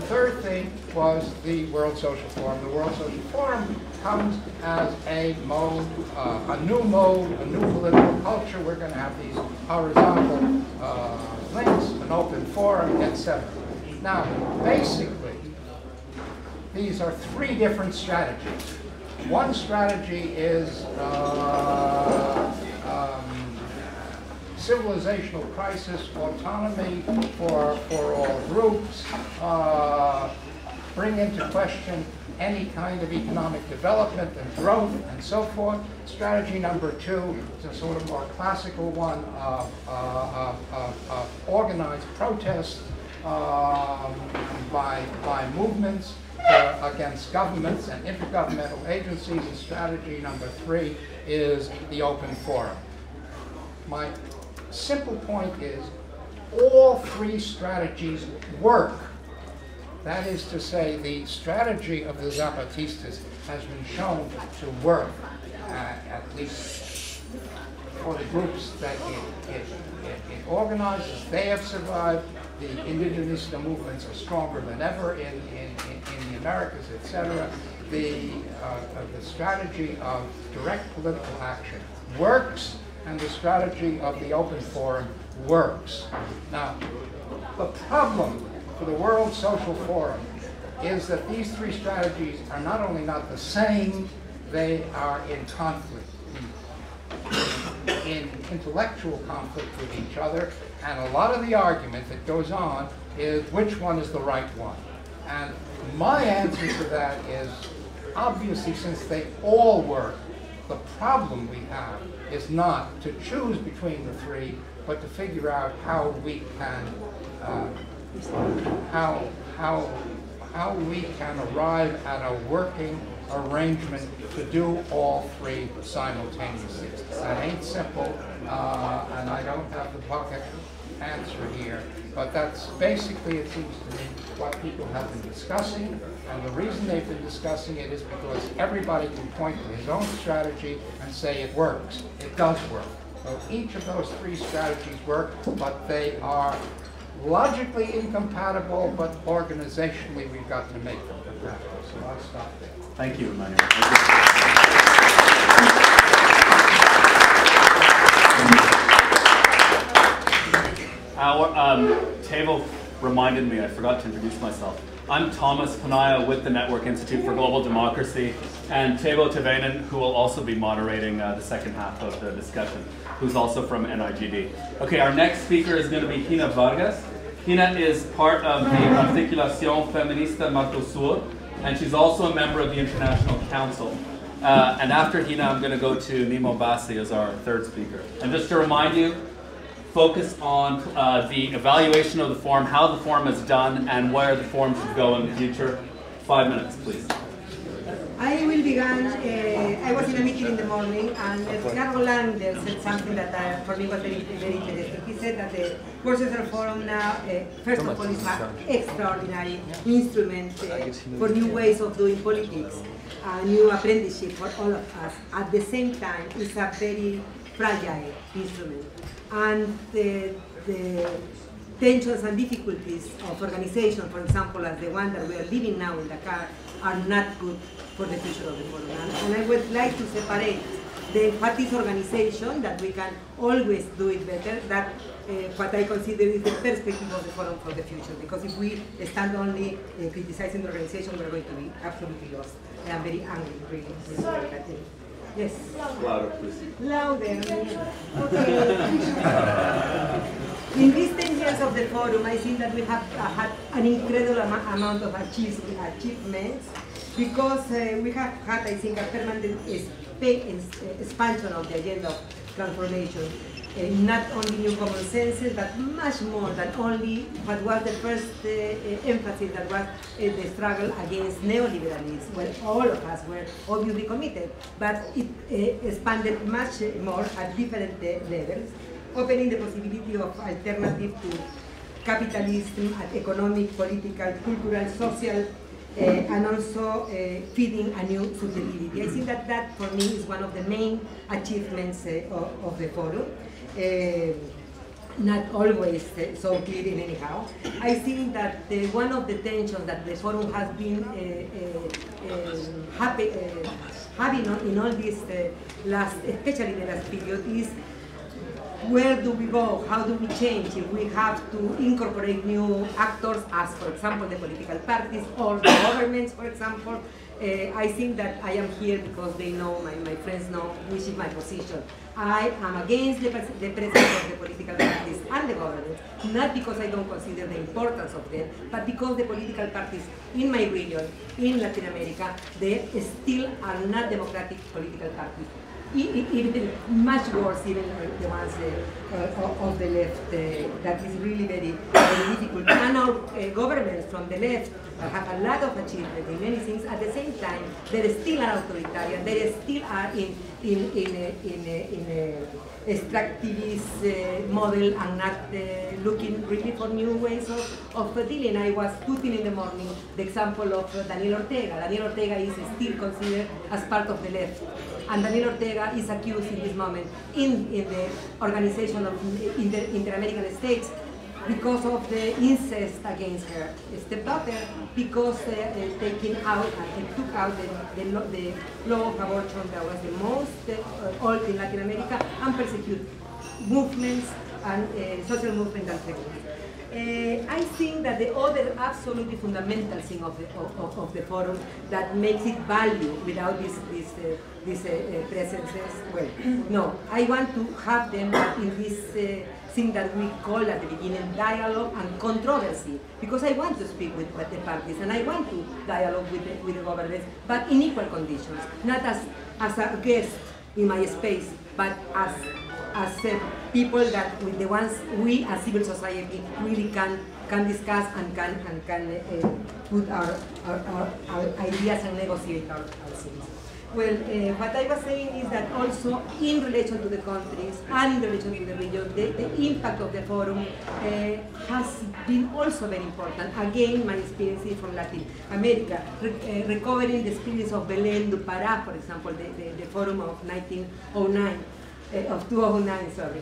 third thing was the World Social Forum. The World Social Forum comes as a mode, a new political culture. We're going to have these horizontal links, an open forum, etc. Now, basically, these are three different strategies. One strategy is civilizational crisis, autonomy for all groups, bring into question any kind of economic development and growth and so forth. Strategy number two is a sort of more classical one of organized protest by movements against governments and intergovernmental agencies. And strategy number three is the open forum. My simple point is all three strategies work. That is to say, the strategy of the Zapatistas has been shown to work, at least for the groups that it organizes. They have survived. The indigenista movements are stronger than ever in the Americas, etc. The strategy of direct political action works, and the strategy of the open forum works. Now, the problem for the World Social Forum is that these three strategies are not only not the same, they are in conflict, in intellectual conflict with each other, and a lot of the argument that goes on is which one is the right one. And my answer to that is, obviously, since they all work, the problem we have is not to choose between the three, but to figure out how we can arrive at a working arrangement to do all three simultaneously. That ain't simple, and I don't have the bucket answer here, but that's basically, it seems to me, what people have been discussing, and the reason they've been discussing it is because everybody can point to his own strategy and say it works. It does work. So each of those three strategies work, but they are logically incompatible, but organizationally we've got to make them compatible. So I'll stop there. Thank you, Emmanuel. Our table reminded me, I forgot to introduce myself. I'm Thomas Panaya with the Network Institute for Global Democracy, and Tebo Tevenin, who will also be moderating the second half of the discussion, who's also from NIGD. Okay, our next speaker is going to be Hina Vargas. Hina is part of the Articulación Feminista Mercosur, and she's also a member of the International Council. And after Hina, I'm going to go to Nimo Bassi as our third speaker. And just to remind you, focus on the evaluation of the forum, how the forum is done, and where the forum should go in the future. 5 minutes, please. I will begin, I was in a meeting in the morning, and Carlo Lander said something that for me was very, very interesting. He said that the World Social Forum now, first of all, is an extraordinary instrument for new ways of doing politics, a new apprenticeship for all of us. At the same time, it's a very fragile instrument. And the tensions and difficulties of organization, for example, as the one that we are living now in Dakar, are not good for the future of the forum. And I would like to separate the party's organization, that we can always do it better, that what I consider is the perspective of the forum for the future. Because if we stand only criticizing the organization, we're going to be absolutely lost. I am very angry, really. Yes. Louder, please. Louder. Okay. In these 10 years of the forum, I think that we have had an incredible amount of achievements, because we have had, I think, a permanent expansion of the agenda of transformation. Not only new common senses, but much more than only what was the first emphasis, that was the struggle against neoliberalism, where all of us were obviously committed, but it expanded much more at different levels, opening the possibility of alternative to capitalism at economic, political, cultural, social, and also feeding a new subjectivity. I think that that, for me, is one of the main achievements of the forum. not always so clear in anyhow. I think that one of the tensions that the forum has been having in all this especially the last period, is where do we go? How do we change if we have to incorporate new actors, as for example the political parties or the governments, for example? I think that I am here because they know, my friends know, which is my position. I am against the presence of the political parties and the government, not because I don't consider the importance of them, but because the political parties in my region, in Latin America, they still are not democratic political parties. Even much worse, even the ones of the left, that is really very, very difficult. And our governments from the left have a lot of achievement in many things. At the same time, they still are authoritarian. They still are in a extractivist model and not looking really for new ways of dealing. I was putting in the morning the example of Daniel Ortega. Daniel Ortega is still considered as part of the left. And Daniel Ortega is accused in this moment in the Organization of Inter-American States because of the incest against her stepdaughter, because taking out and took out the law of abortion that was the most old in Latin America, and persecute movements and social movements and sectors. I think that the other absolutely fundamental thing of the forum that makes it value without these presences, well, no, I want to have them in this thing that we call at the beginning dialogue and controversy, because I want to speak with the parties and I want to dialogue with the governments, but in equal conditions, not as a guest in my space, but as people that with the ones we as civil society really can discuss and can put our ideas and negotiate our things. Well, what I was saying is that also in relation to the countries and in relation to the region, the impact of the forum has been also very important. Again, my experience is from Latin America, recovering the experience of Belén do Pará, for example, the forum of 1909. Of 2009, sorry.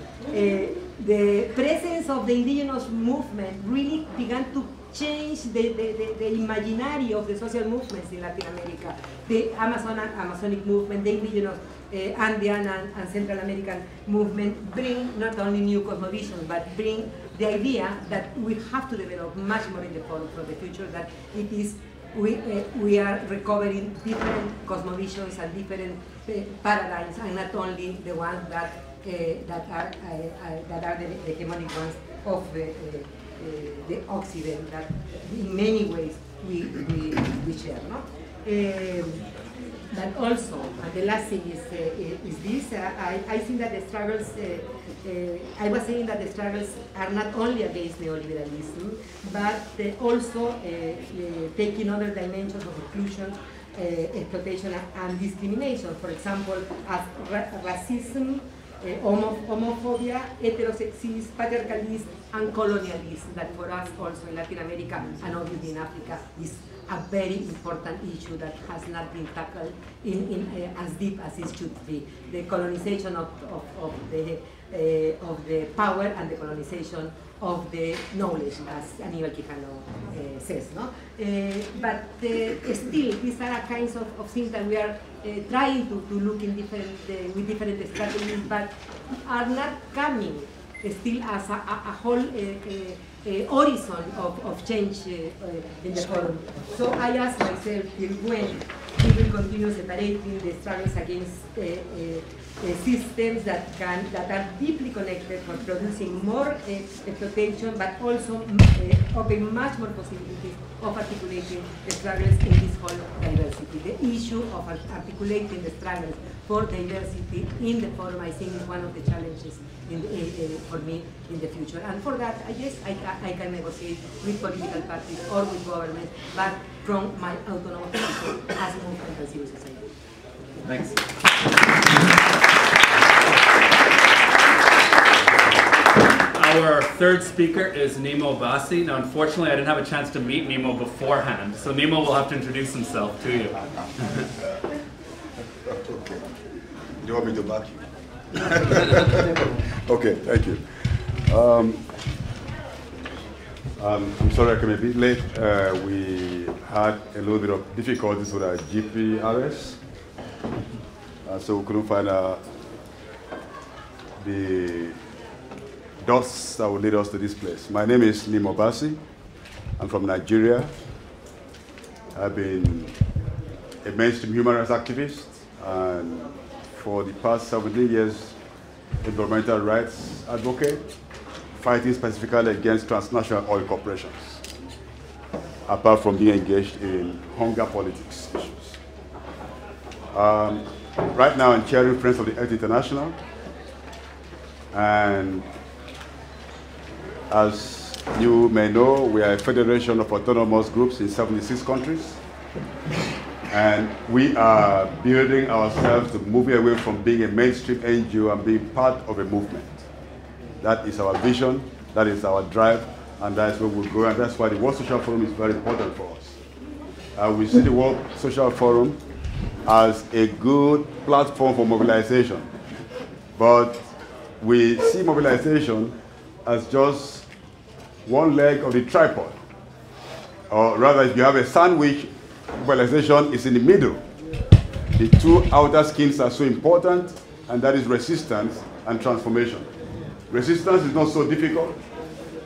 The presence of the indigenous movement really began to change the imaginary of the social movements in Latin America. The Amazonic movement, the indigenous Andean and Central American movement bring not only new cosmovisions, but bring the idea that we have to develop much more in the forum for the future, that it is we are recovering different cosmovisions and different paradigms, and not only the ones that are the hegemonic ones of the Occident, that in many ways we share. No? But also, and the last thing is this, I think that the struggles, I was saying that the struggles are not only against neoliberalism, but also taking other dimensions of exclusion, exploitation and discrimination. For example, as racism, homophobia, heterosexism, patriarchalism, and colonialism, that for us also in Latin America and obviously in Africa is a very important issue that has not been tackled as deep as it should be. The colonization of the power and the colonization of the knowledge, as Aníbal Quijano says. No? But still, these are kinds of things that we are trying to look in with different strategies, but are not coming still as a whole horizon of change in the forum. So I ask myself, till when we will continue separating the struggles against systems that are deeply connected for producing more exploitation, but also open much more possibilities of articulating the struggles in this whole diversity. The issue of articulating the struggles for diversity in the forum, I think, is one of the challenges for me in the future. And for that, yes, I can negotiate with political parties or with governments, but from my autonomous position as movement and civil society. Thanks. Our third speaker is Nemo Bassi. Now, unfortunately, I didn't have a chance to meet Nemo beforehand, so Nemo will have to introduce himself to you. Okay. Do you want me to back you? Okay, thank you. I'm sorry I came a bit late. We had a little bit of difficulties with our GPRS, so we couldn't find the dots that would lead us to this place. My name is Nimo Basi. I'm from Nigeria. I've been a mainstream human rights activist, and for the past 17 years, environmental rights advocate, fighting specifically against transnational oil corporations, apart from being engaged in hunger politics issues. Right now, I'm chairing Friends of the Earth International, and as you may know, we are a federation of autonomous groups in 76 countries, and we are building ourselves to move away from being a mainstream NGO and being part of a movement. That is our vision, that is our drive, and that's where we'll go, and that's why the World Social Forum is very important for us. We see the World Social Forum as a good platform for mobilization, but we see mobilization as just one leg of the tripod. Or rather, if you have a sandwich, mobilization is in the middle. The two outer skins are so important, and that is resistance and transformation. Resistance is not so difficult.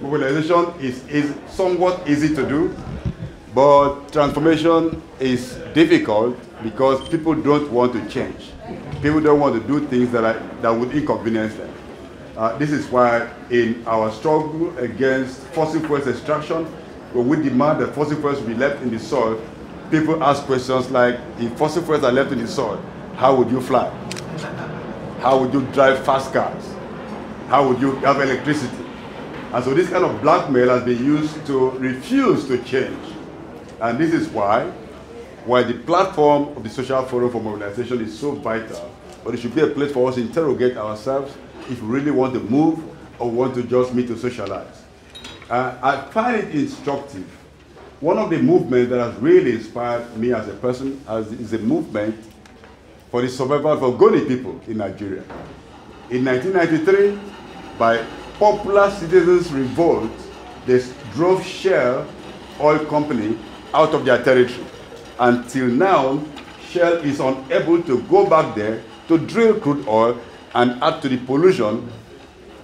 Mobilization is somewhat easy to do, but transformation is difficult because people don't want to change. People don't want to do things that would inconvenience them. This is why in our struggle against fossil fuels extraction, when we demand that fossil fuels be left in the soil, people ask questions like, if fossil fuels are left in the soil, how would you fly? How would you drive fast cars? How would you have electricity? And so this kind of blackmail has been used to refuse to change. And this is why the platform of the Social Forum for Mobilization is so vital, but it should be a place for us to interrogate ourselves if we really want to move or want to just meet to socialize. I find it instructive. One of the movements that has really inspired me as a person is a movement for the survival of Ogoni people in Nigeria. In 1993, by popular citizens' revolt, they drove Shell Oil Company out of their territory. Until now, Shell is unable to go back there to drill crude oil and add to the pollution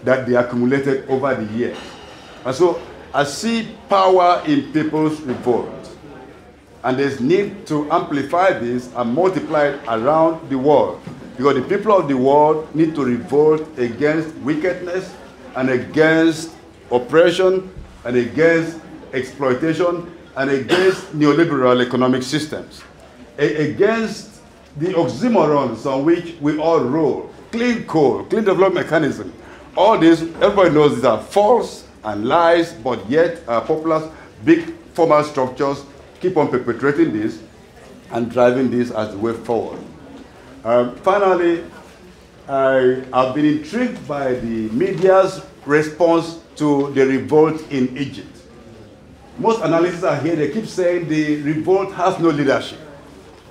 that they accumulated over the years. And so I see power in people's revolt. And there's need to amplify this and multiply it around the world. Because the people of the world need to revolt against wickedness and against oppression and against exploitation and against neoliberal economic systems. Against the oxymorons on which we all roll. Clean coal, clean development mechanism. All this, everybody knows these are false and lies, but yet popular big formal structures keep on perpetrating this and driving this as the way forward. Finally, I've been intrigued by the media's response to the revolt in Egypt. Most analysts are here, they keep saying the revolt has no leadership.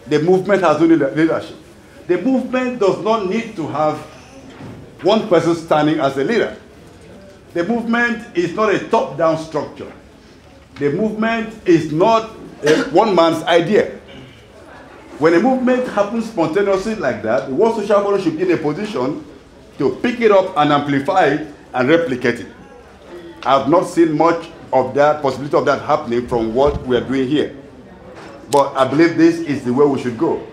The movement has no leadership. The movement does not need to have one person standing as a leader. The movement is not a top-down structure. The movement is not one man's idea. When a movement happens spontaneously like that, the World Social Forum should be in a position to pick it up and amplify it and replicate it. I have not seen much of that possibility of that happening from what we are doing here. But I believe this is the way we should go.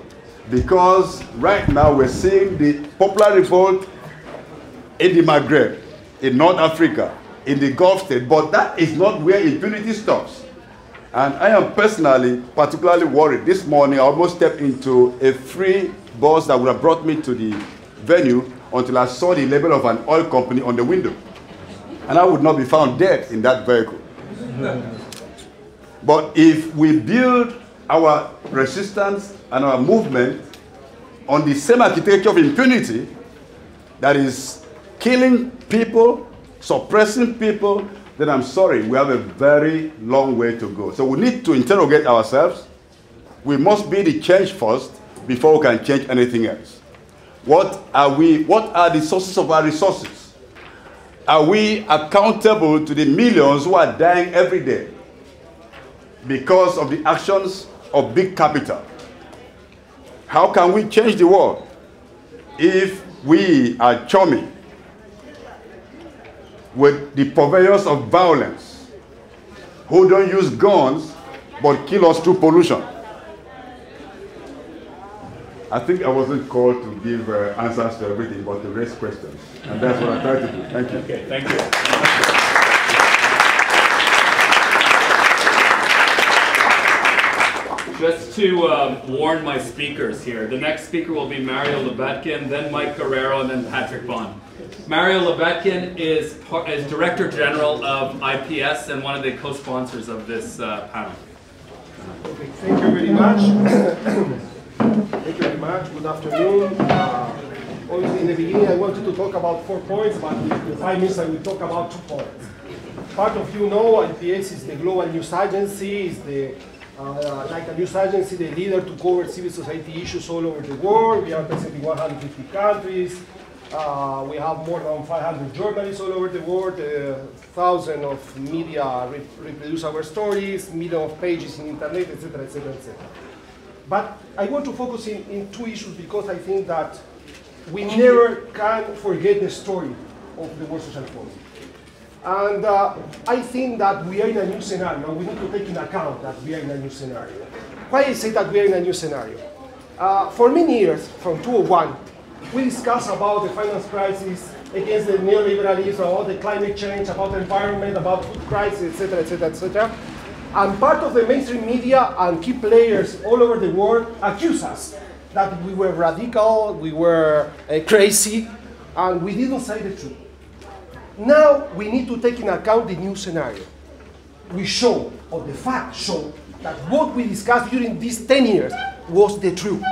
Because right now we're seeing the popular revolt in the Maghreb, in North Africa, in the Gulf State, but that is not where impunity stops. And I am personally particularly worried. This morning I almost stepped into a free bus that would have brought me to the venue until I saw the label of an oil company on the window. And I would not be found dead in that vehicle. But if we build our resistance and our movement on the same architecture of impunity, that is killing people, suppressing people, then I'm sorry, we have a very long way to go. So we need to interrogate ourselves. We must be the change first before we can change anything else. What are the sources of our resources? are we accountable to the millions who are dying every day because of the actions of big capital? How can we change the world if we are chummy with the purveyors of violence who don't use guns but kill us through pollution? I think I wasn't called to give answers to everything, but to raise questions. And that's what I try to do. Thank you. Okay, thank you. Just to warn my speakers here, the next speaker will be Mario Lebetkin, then Mike Guerrero, and then Patrick Bond. Mario Lebetkin is Director General of IPS and one of the co-sponsors of this panel. Okay, thank you very much. Thank you very much. Good afternoon. Obviously, in the beginning, I wanted to talk about 4 points, but in 5 minutes, I will talk about 2 points. Part of you know IPS is the global news agency, is the like a news agency, the leader to cover civil society issues all over the world. We are present in 150 countries. We have more than 500 journalists all over the world. Thousands of media reproduce our stories, millions of pages in internet, etc., etc., etc. But I want to focus in 2 issues because I think that we never can forget the story of the World Social Forum. And I think that we are in a new scenario, and we need to take into account that we are in a new scenario. Why I say that we are in a new scenario? For many years, from 2001, we discussed about the finance crisis, against the neoliberalism, about the climate change, about the environment, about food crisis, etc., etc., etc. And part of the mainstream media and key players all over the world accuse us that we were radical, we were crazy, and we didn't say the truth. Now we need to take into account the new scenario. We show, or the facts show, that what we discussed during these 10 years was the truth.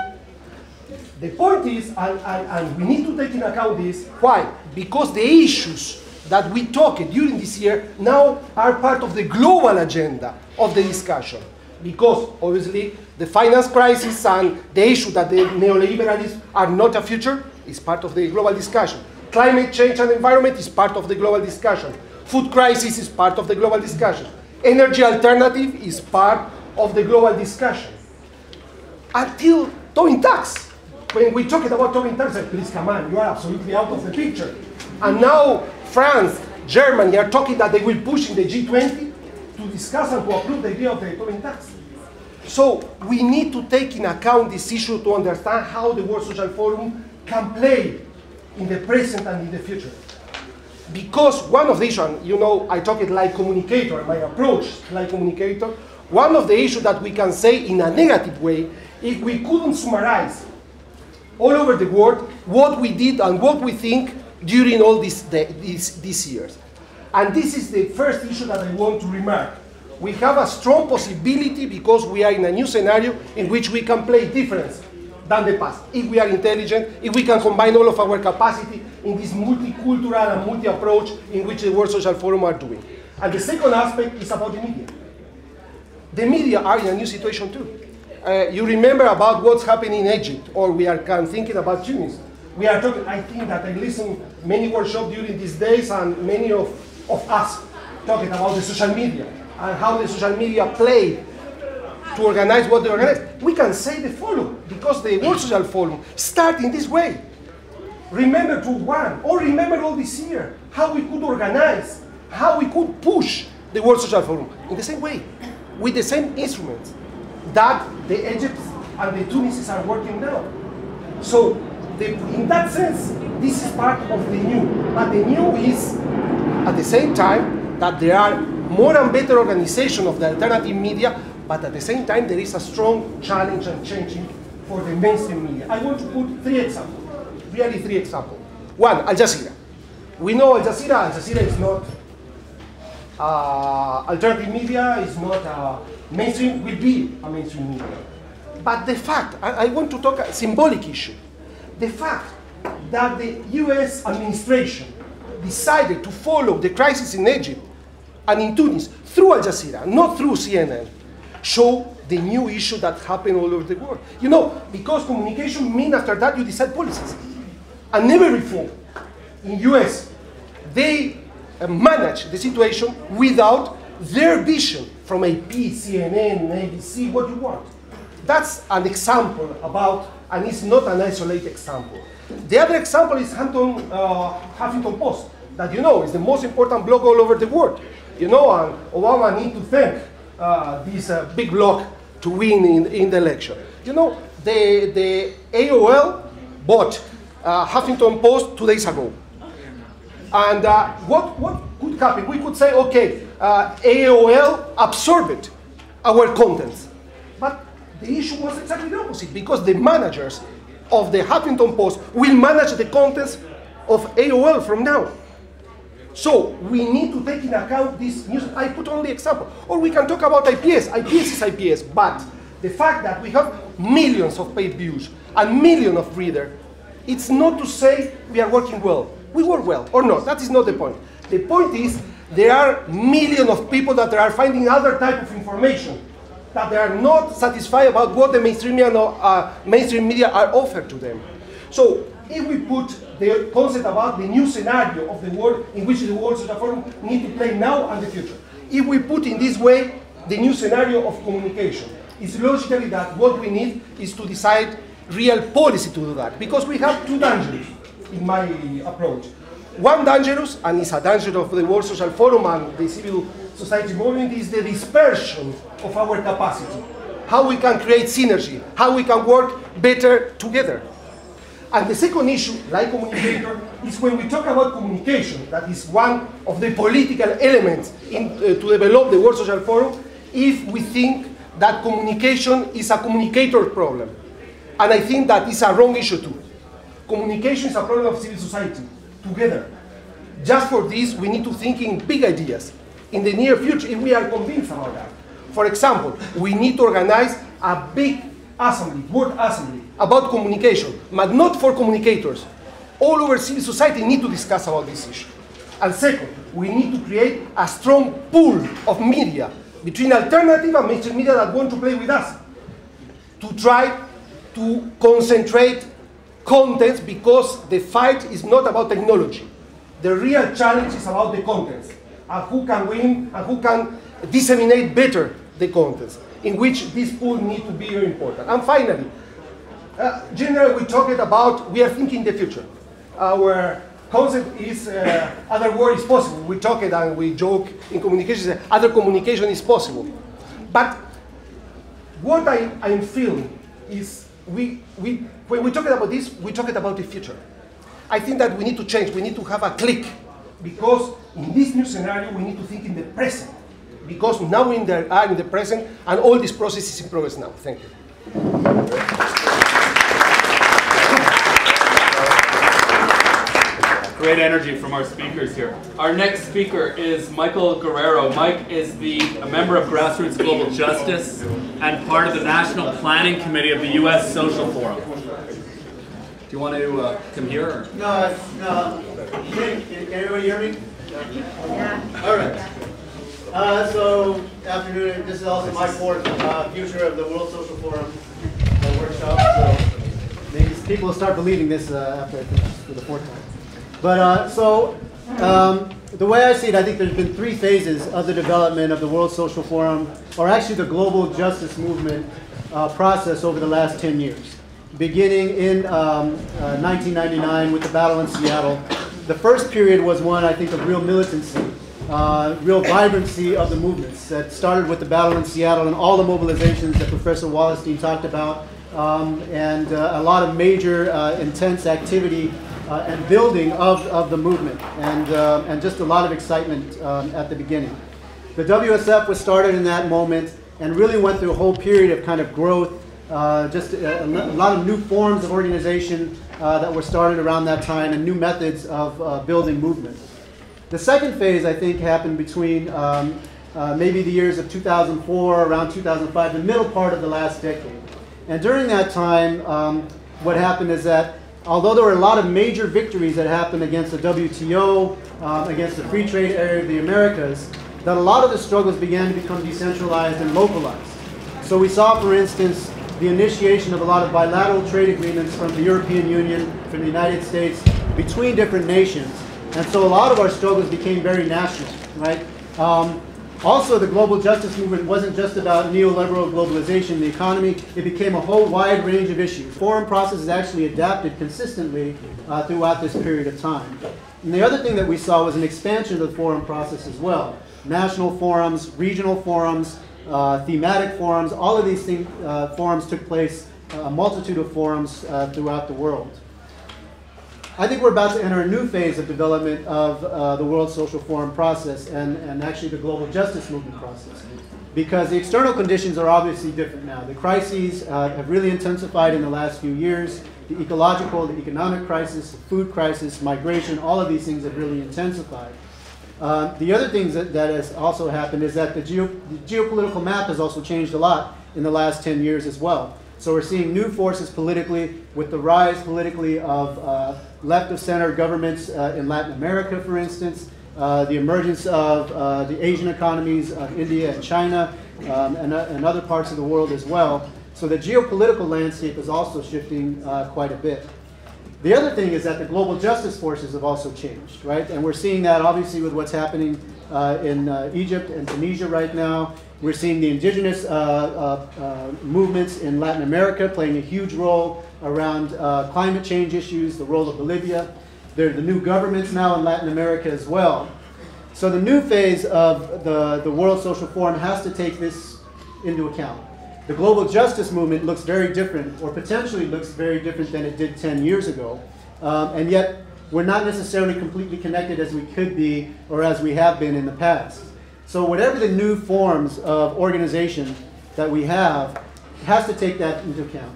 The point is, and we need to take into account this, why? Because the issues that we talked during this year now are part of the global agenda of the discussion. Because obviously the finance crisis and the issue that the neoliberalism are not a future is part of the global discussion. Climate change and environment is part of the global discussion. Food crisis is part of the global discussion. Energy alternative is part of the global discussion. Until Tobin tax. When we talked about Tobin tax, please come on, you are absolutely out of the picture. And now France, Germany are talking that they will push in the G20 to discuss and to approve the idea of the Tobin tax. So we need to take into account this issue to understand how the World Social Forum can play in the present and in the future. Because one of the issues, you know, I talk it like communicator, my approach like communicator, one of the issues that we can say in a negative way, if we couldn't summarize all over the world what we did and what we think during all these years. And this is the first issue that I want to remark. We have a strong possibility because we are in a new scenario in which we can play different than the past. If we are intelligent, if we can combine all of our capacity in this multicultural and multi-approach in which the World Social Forum are doing. And the second aspect is about the media. The media are in a new situation too. You remember about what's happening in Egypt, or we are thinking about Tunis. We are talking, I think that I listened many workshops during these days, and many of us talking about the social media and how the social media played to organize what they organize. We can say the following, because the World Social Forum started in this way. Remember 2001, or remember all this year, how we could organize, how we could push the World Social Forum in the same way, with the same instruments that the Egypt and the Tunisians are working now. So, in that sense, this is part of the new. But the new is, at the same time, that there are more and better organization of the alternative media, but at the same time, there is a strong challenge and changing for the mainstream media. I want to put 3 examples, really 3 examples. One, Al Jazeera. We know Al Jazeera is not alternative media, is not mainstream, will be a mainstream media. But the fact, I want to talk a symbolic issue. The fact that the US administration decided to follow the crisis in Egypt and in Tunis through Al Jazeera, not through CNN, show the new issue that happened all over the world. You know, because communication means after that you decide policies and never reform. In US, they manage the situation without their vision from AP, CNN, ABC, what you want. That's an example about, and it's not an isolated example. The other example is Huffington Post, that you know is the most important blog all over the world. You know, and Obama need to thank this big blog to win in the election. You know, the AOL bought Huffington Post 2 days ago. And what could happen? We could say, okay, AOL absorbed our contents. But the issue was exactly the opposite, because the managers of the Huffington Post will manage the contents of AOL from now. So we need to take into account this news. I put only example. Or we can talk about IPS. IPS is IPS, but the fact that we have millions of paid views and millions of readers, it's not to say we are working well. We work well or not. That is not the point. The point is there are millions of people that are finding other type of information, that they are not satisfied about what the mainstream media are offered to them. So if we put the concept about the new scenario of the world in which the World Social Forum need to play now and the future, if we put in this way the new scenario of communication, it's logically that what we need is to decide real policy to do that, because we have two dangers in my approach. One dangerous, and it's a danger of the World Social Forum and the civil society movement, is the dispersion of our capacity. How we can create synergy, how we can work better together. And the second issue, like communicator, is when we talk about communication, that is one of the political elements to develop the World Social Forum, if we think that communication is a communicator problem. And I think that is a wrong issue too. Communication is a problem of civil society, together. Just for this, we need to think in big ideas. In the near future, if we are convinced about that. For example, we need to organize a big assembly, world assembly, about communication, but not for communicators. All over civil society need to discuss about this issue. And second, we need to create a strong pool of media between alternative and mainstream media that want to play with us, to try to concentrate contents, because the fight is not about technology. The real challenge is about the contents, and who can win and who can disseminate better the contents, in which this pool needs to be very important. And finally, generally we are thinking the future. Our concept is other world is possible. We talk it and we joke in communication, other communication is possible. But what I'm feeling is when we talk about this, we talk about the future. I think that we need to change, we need to have a click, because in this new scenario we need to think in the present, because now we are in the present and all this process is in progress now. Thank you. Great energy from our speakers here. Our next speaker is Michael Guerrero. Mike is a member of Grassroots Global Justice and part of the National Planning Committee of the U.S. Social Forum. Do you want to come here? Or? No. Can everybody hear me? Yeah. All right. So, afternoon. This is also my fourth Future of the World Social Forum workshop. So maybe people will start believing this after I finish for the fourth time. But the way I see it, I think there's been three phases of the development of the World Social Forum, or actually the global justice movement process over the last 10 years. Beginning in 1999 with the battle in Seattle. The first period was one, I think, of real militancy, real vibrancy of the movements that started with the battle in Seattle and all the mobilizations that Professor Wallerstein talked about, and a lot of major intense activity and building of the movement, and just a lot of excitement at the beginning. The WSF was started in that moment and really went through a whole period of kind of growth, just a lot of new forms of organization that were started around that time, and new methods of building movement. The second phase, I think, happened between maybe the years of 2004, around 2005, the middle part of the last decade. And during that time, what happened is that although there were a lot of major victories that happened against the WTO, against the free trade area of the Americas, that a lot of the struggles began to become decentralized and localized. So we saw, for instance, the initiation of a lot of bilateral trade agreements from the European Union, from the United States, between different nations, And so a lot of our struggles became very national, right? Also, the global justice movement wasn't just about neoliberal globalization in the economy. It became a whole wide range of issues. Forum processes actually adapted consistently throughout this period of time. And the other thing that we saw was an expansion of the forum process as well. National forums, regional forums, thematic forums, all of these forums took place, a multitude of forums throughout the world. I think we're about to enter a new phase of development of the World Social Forum process and actually the global justice movement process. Because the external conditions are obviously different now. The crises have really intensified in the last few years. The ecological, the economic crisis, the food crisis, migration, all of these things have really intensified. The other things that has also happened is that the geopolitical map has also changed a lot in the last 10 years as well. So we're seeing new forces politically with the rise politically of left of center governments in Latin America, for instance, the emergence of the Asian economies of India and China and other parts of the world as well. So the geopolitical landscape is also shifting quite a bit. The other thing is that the global justice forces have also changed, right? And we're seeing that obviously with what's happening in Egypt and Tunisia right now. We're seeing the indigenous movements in Latin America playing a huge role around climate change issues, the role of Bolivia. There are the new governments now in Latin America as well. So the new phase of the World Social Forum has to take this into account. The global justice movement looks very different, or potentially looks very different than it did 10 years ago. And yet, we're not necessarily completely connected as we could be, or as we have been in the past. So whatever the new forms of organization that we have, it has to take that into account.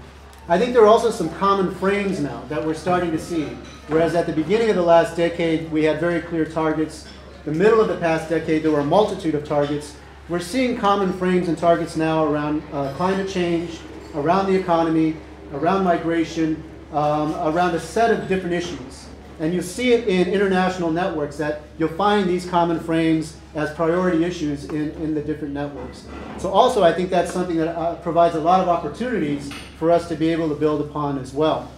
I think there are also some common frames now that we're starting to see. Whereas at the beginning of the last decade, we had very clear targets. The middle of the past decade, there were a multitude of targets. We're seeing common frames and targets now around climate change, around the economy, around migration, around a set of different issues. And you see it in international networks that you'll find these common frames as priority issues in the different networks. So also I think that's something that provides a lot of opportunities for us to be able to build upon as well.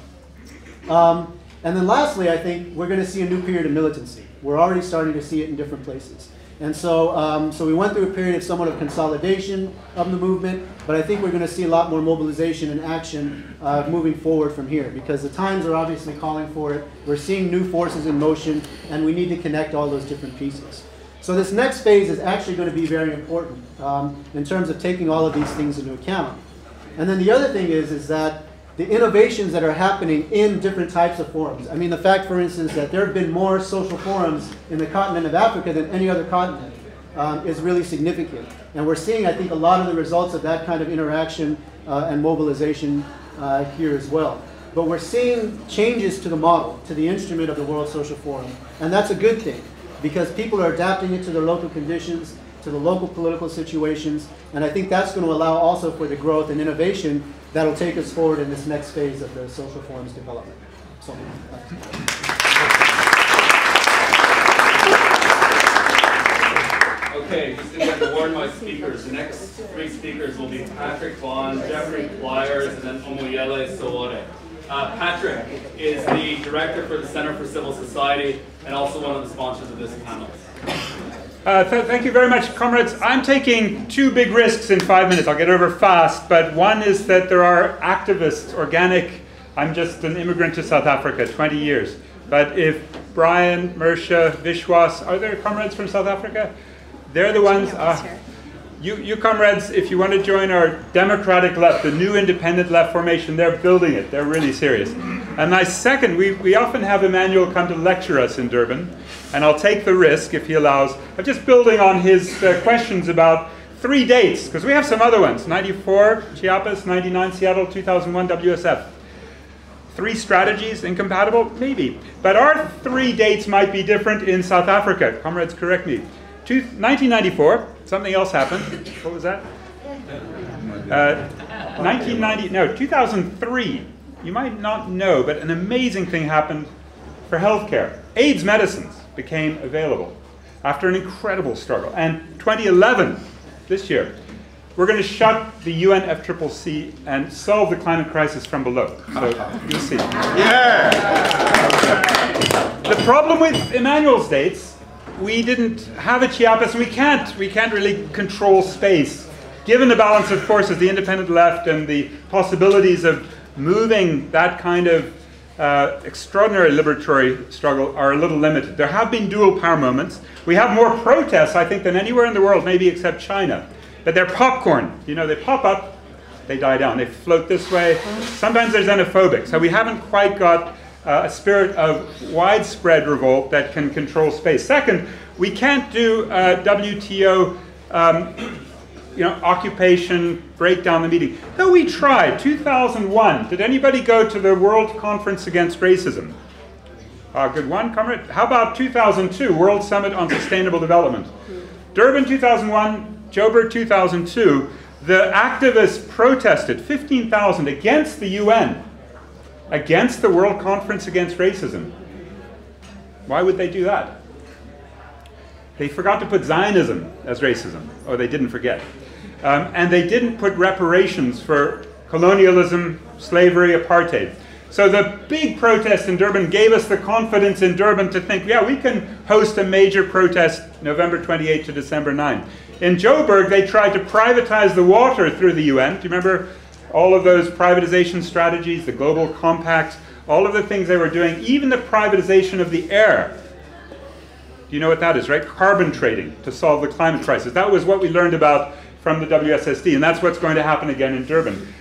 And then lastly, I think we're going to see a new period of militancy. We're already starting to see it in different places. And so, so we went through a period of somewhat of consolidation of the movement, but I think we're going to see a lot more mobilization and action moving forward from here, because the times are obviously calling for it. We're seeing new forces in motion, and we need to connect all those different pieces. So this next phase is actually going to be very important in terms of taking all of these things into account. And then the other thing is that the innovations that are happening in different types of forums. I mean, the fact, for instance, that there have been more social forums in the continent of Africa than any other continent is really significant. And we're seeing, I think, a lot of the results of that kind of interaction and mobilization here as well. But we're seeing changes to the model, to the instrument of the World Social Forum. And that's a good thing, because people are adapting it to their local conditions, to the local political situations. And I think that's going to allow also for the growth and innovation that'll take us forward in this next phase of the social forum's development. So, okay, just going to warn my speakers. The next three speakers will be Patrick Bond, Jeffrey Pliers, and then Omoyele Sowore. Patrick is the director for the Center for Civil Society and also one of the sponsors of this panel. Thank you very much, comrades. I'm taking two big risks in 5 minutes. I'll get over fast, but one is that there are activists, organic. I'm just an immigrant to South Africa, 20 years. But if Brian, Mersha, Vishwas, are there comrades from South Africa? They're the ones. You comrades, if you want to join our democratic left, the new independent left formation, they're building it. They're really serious. And my second, we often have Emmanuel come to lecture us in Durban, and I'll take the risk, if he allows, of just building on his questions about 3 dates, because we have some other ones. 94, Chiapas, 99, Seattle, 2001, WSF. 3 strategies, incompatible? Maybe. But our 3 dates might be different in South Africa. Comrades, correct me. 1994, something else happened. What was that? 2003. You might not know, but an amazing thing happened for healthcare. AIDS medicines became available after an incredible struggle. And 2011, this year, we're going to shut the UNFCCC and solve the climate crisis from below. So you'll see. Yeah. The problem with Emmanuel's dates, we didn't have a Chiapas, and we can't really control space. Given the balance of forces, the independent left and the possibilities of moving that kind of extraordinary liberatory struggle are a little limited. There have been dual power moments. We have more protests, I think, than anywhere in the world, maybe except China. But they're popcorn. You know, they pop up, they die down. They float this way. Sometimes they're xenophobic. So we haven't quite got a spirit of widespread revolt that can control space. Second, we can't do WTO occupation, break down the meeting. Though we tried. 2001. Did anybody go to the World Conference Against Racism? Good one, comrade. How about 2002, World Summit on Sustainable Development? Durban 2001, Joburg 2002, the activists protested, 15,000, against the UN, against the World Conference Against Racism. Why would they do that? They forgot to put Zionism as racism, or they didn't forget. And they didn't put reparations for colonialism, slavery, apartheid. So the big protest in Durban gave us the confidence in Durban to think, yeah, we can host a major protest November 28 to December 9. In Joburg, they tried to privatize the water through the UN. Do you remember all of those privatization strategies, the global compact, all of the things they were doing, even the privatization of the air? Do you know what that is, right? Carbon trading to solve the climate crisis. That was what we learned about from the WSSD, and that's what's going to happen again in Durban.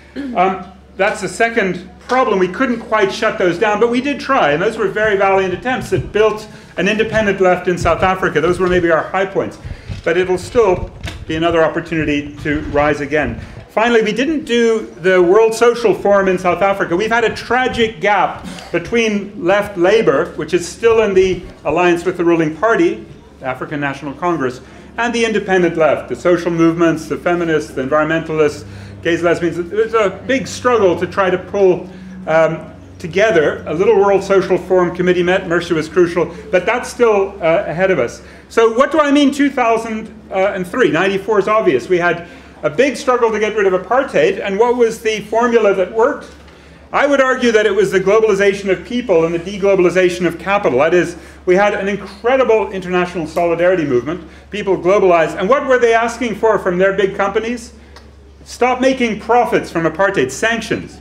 That's the second problem. We couldn't quite shut those down, but we did try, and those were very valiant attempts that built an independent left in South Africa. Those were maybe our high points, but it'll still be another opportunity to rise again. Finally, we didn't do the World Social Forum in South Africa. We've had a tragic gap between left Labour, which is still in the alliance with the ruling party, the African National Congress, and the independent left, the social movements, the feminists, the environmentalists, gays, lesbians. There's a big struggle to try to pull together. A little World Social Forum committee met. Mercer was crucial, but that's still ahead of us. So what do I mean 2003? 94 is obvious. We had a big struggle to get rid of apartheid, and what was the formula that worked? I would argue that it was the globalization of people and the deglobalization of capital. That is, we had an incredible international solidarity movement. People globalized, and what were they asking for from their big companies? Stop making profits from apartheid, sanctions.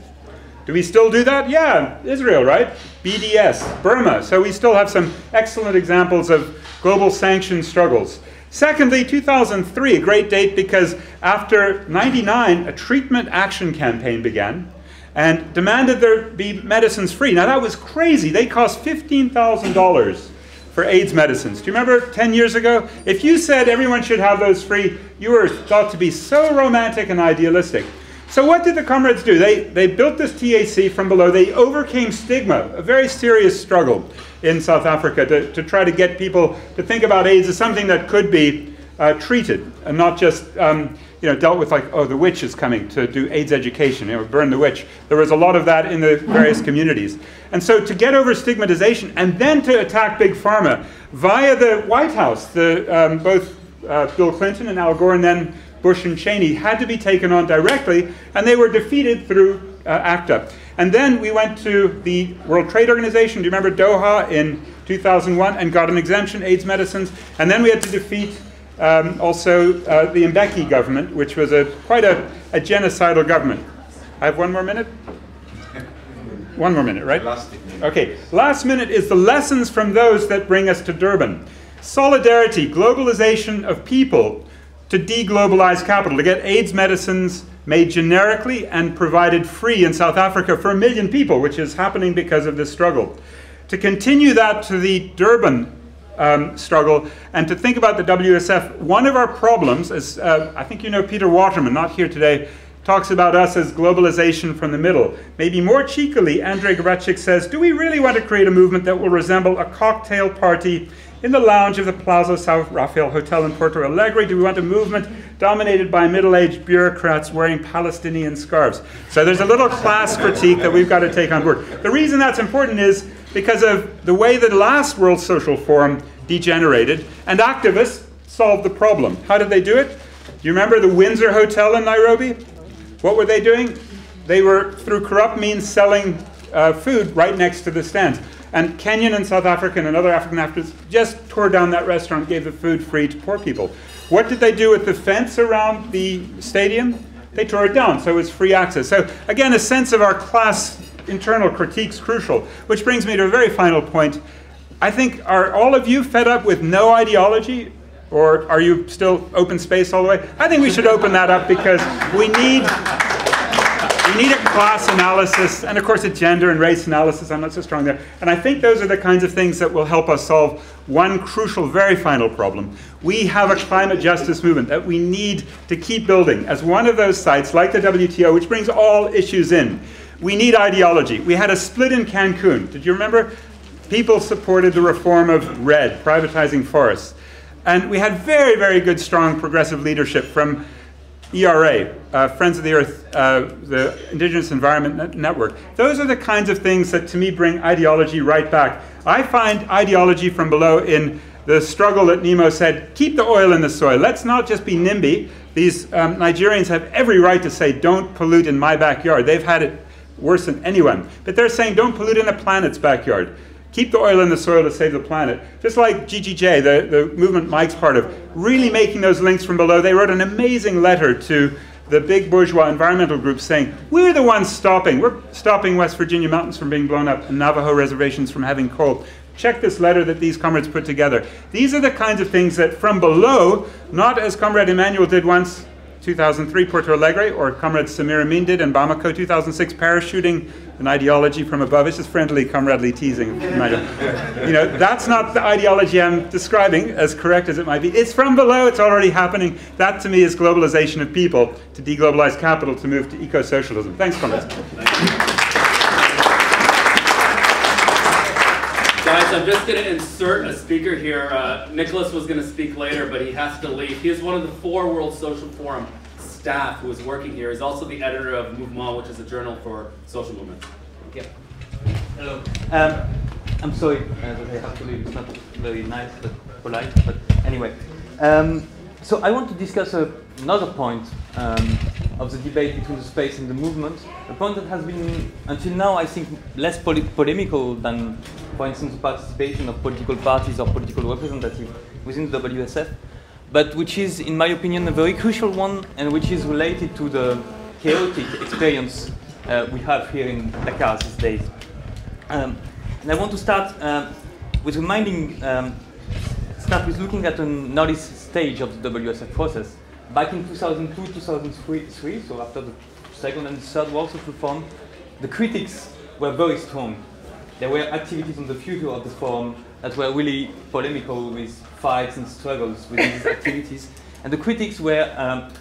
Do we still do that? Yeah, Israel, right? BDS, Burma. So we still have some excellent examples of global sanction struggles. Secondly, 2003, a great date because after 99, a treatment action campaign began and demanded there be medicines free. Now that was crazy. They cost $15,000 for AIDS medicines. Do you remember 10 years ago? If you said everyone should have those free, you were thought to be so romantic and idealistic. So what did the comrades do? They built this TAC from below. They overcame stigma, a very serious struggle in South Africa to try to get people to think about AIDS as something that could be treated and not just dealt with like, oh, the witch is coming to do AIDS education, burn the witch. There was a lot of that in the various communities. And so to get over stigmatization and then to attack Big Pharma via the White House, both Bill Clinton and Al Gore and then Bush and Cheney had to be taken on directly, and they were defeated through ACTA. And then we went to the World Trade Organization, do you remember Doha in 2001, and got an exemption, AIDS medicines. And then we had to defeat also the Mbeki government, which was quite a genocidal government. I have one more minute? One more minute, right? Okay, last minute is the lessons from those that bring us to Durban. Solidarity, globalization of people to deglobalize capital, to get AIDS medicines made generically and provided free in South Africa for 1 million people, which is happening because of this struggle. To continue that to the Durban struggle and to think about the WSF, one of our problems is, I think you know Peter Waterman, not here today, talks about us as globalization from the middle. Maybe more cheekily, Andrzej Grabczyk says, do we really want to create a movement that will resemble a cocktail party in the lounge of the Plaza South Rafael Hotel in Porto Alegre? Do we want a movement dominated by middle-aged bureaucrats wearing Palestinian scarves? So there's a little class critique that we've got to take on board. The reason that's important is because of the way the last World Social Forum degenerated, and activists solved the problem. How did they do it? Do you remember the Windsor Hotel in Nairobi? What were they doing? They were, through corrupt means, selling food right next to the stands. And Kenyan and South African and other African actors just tore down that restaurant, gave the food free to poor people. What did they do with the fence around the stadium? They tore it down, so it was free access. So again, a sense of our class internal critique's crucial, which brings me to a very final point. I think, are all of you fed up with no ideology? Or are you still open space all the way? I think we should open that up because we need a class analysis and of course a gender and race analysis. I'm not so strong there. And I think those are the kinds of things that will help us solve one crucial, very final problem. We have a climate justice movement that we need to keep building as one of those sites like the WTO, which brings all issues in. We need ideology. We had a split in Cancun. Did you remember? People supported the reform of RED, privatizing forests. And we had very, very good, strong progressive leadership from ERA, Friends of the Earth, the Indigenous Environment Network. Those are the kinds of things that, to me, bring ideology right back. I find ideology from below in the struggle that Nemo said, keep the oil in the soil. Let's not just be NIMBY. These Nigerians have every right to say, don't pollute in my backyard. They've had it worse than anyone. But they're saying, don't pollute in the planet's backyard. Keep the oil in the soil to save the planet. Just like GGJ, the movement Mike's part of, really making those links from below. They wrote an amazing letter to the big bourgeois environmental groups saying, we're the ones stopping. We're stopping West Virginia mountains from being blown up and Navajo reservations from having coal. Check this letter that these comrades put together. These are the kinds of things that from below, not as Comrade Emmanuel did once, 2003 Porto Alegre, or Comrade Samir Amin did in Bamako 2006, parachuting an ideology from above. It's just friendly, comradely teasing. You know, that's not the ideology I'm describing, as correct as it might be. It's from below, it's already happening. That to me is globalization of people, to deglobalize capital, to move to eco-socialism. Thanks, comrades. Guys, I'm just going to insert a speaker here. Nicholas was going to speak later, but he has to leave. He is one of the 4 World Social Forum staff who is working here. He's also the editor of Mouvement, which is a journal for social movements. Okay. Hello. I'm sorry that I have to leave. It's not very nice, but polite. But anyway, so I want to discuss another point of the debate between the space and the movement. A point that has been, until now, I think, less polemical than, for instance, the participation of political parties or political representatives within the WSF, but which is, in my opinion, a very crucial one, and which is related to the chaotic experience we have here in Dakar these days. And I want to start with reminding, start with looking at an early stage of the WSF process. Back in 2002, 2003, so after the second and third World Social Forum, the critics were very strong. There were activities on the future of the forum that were really polemical, with fights and struggles within these activities. And the critics were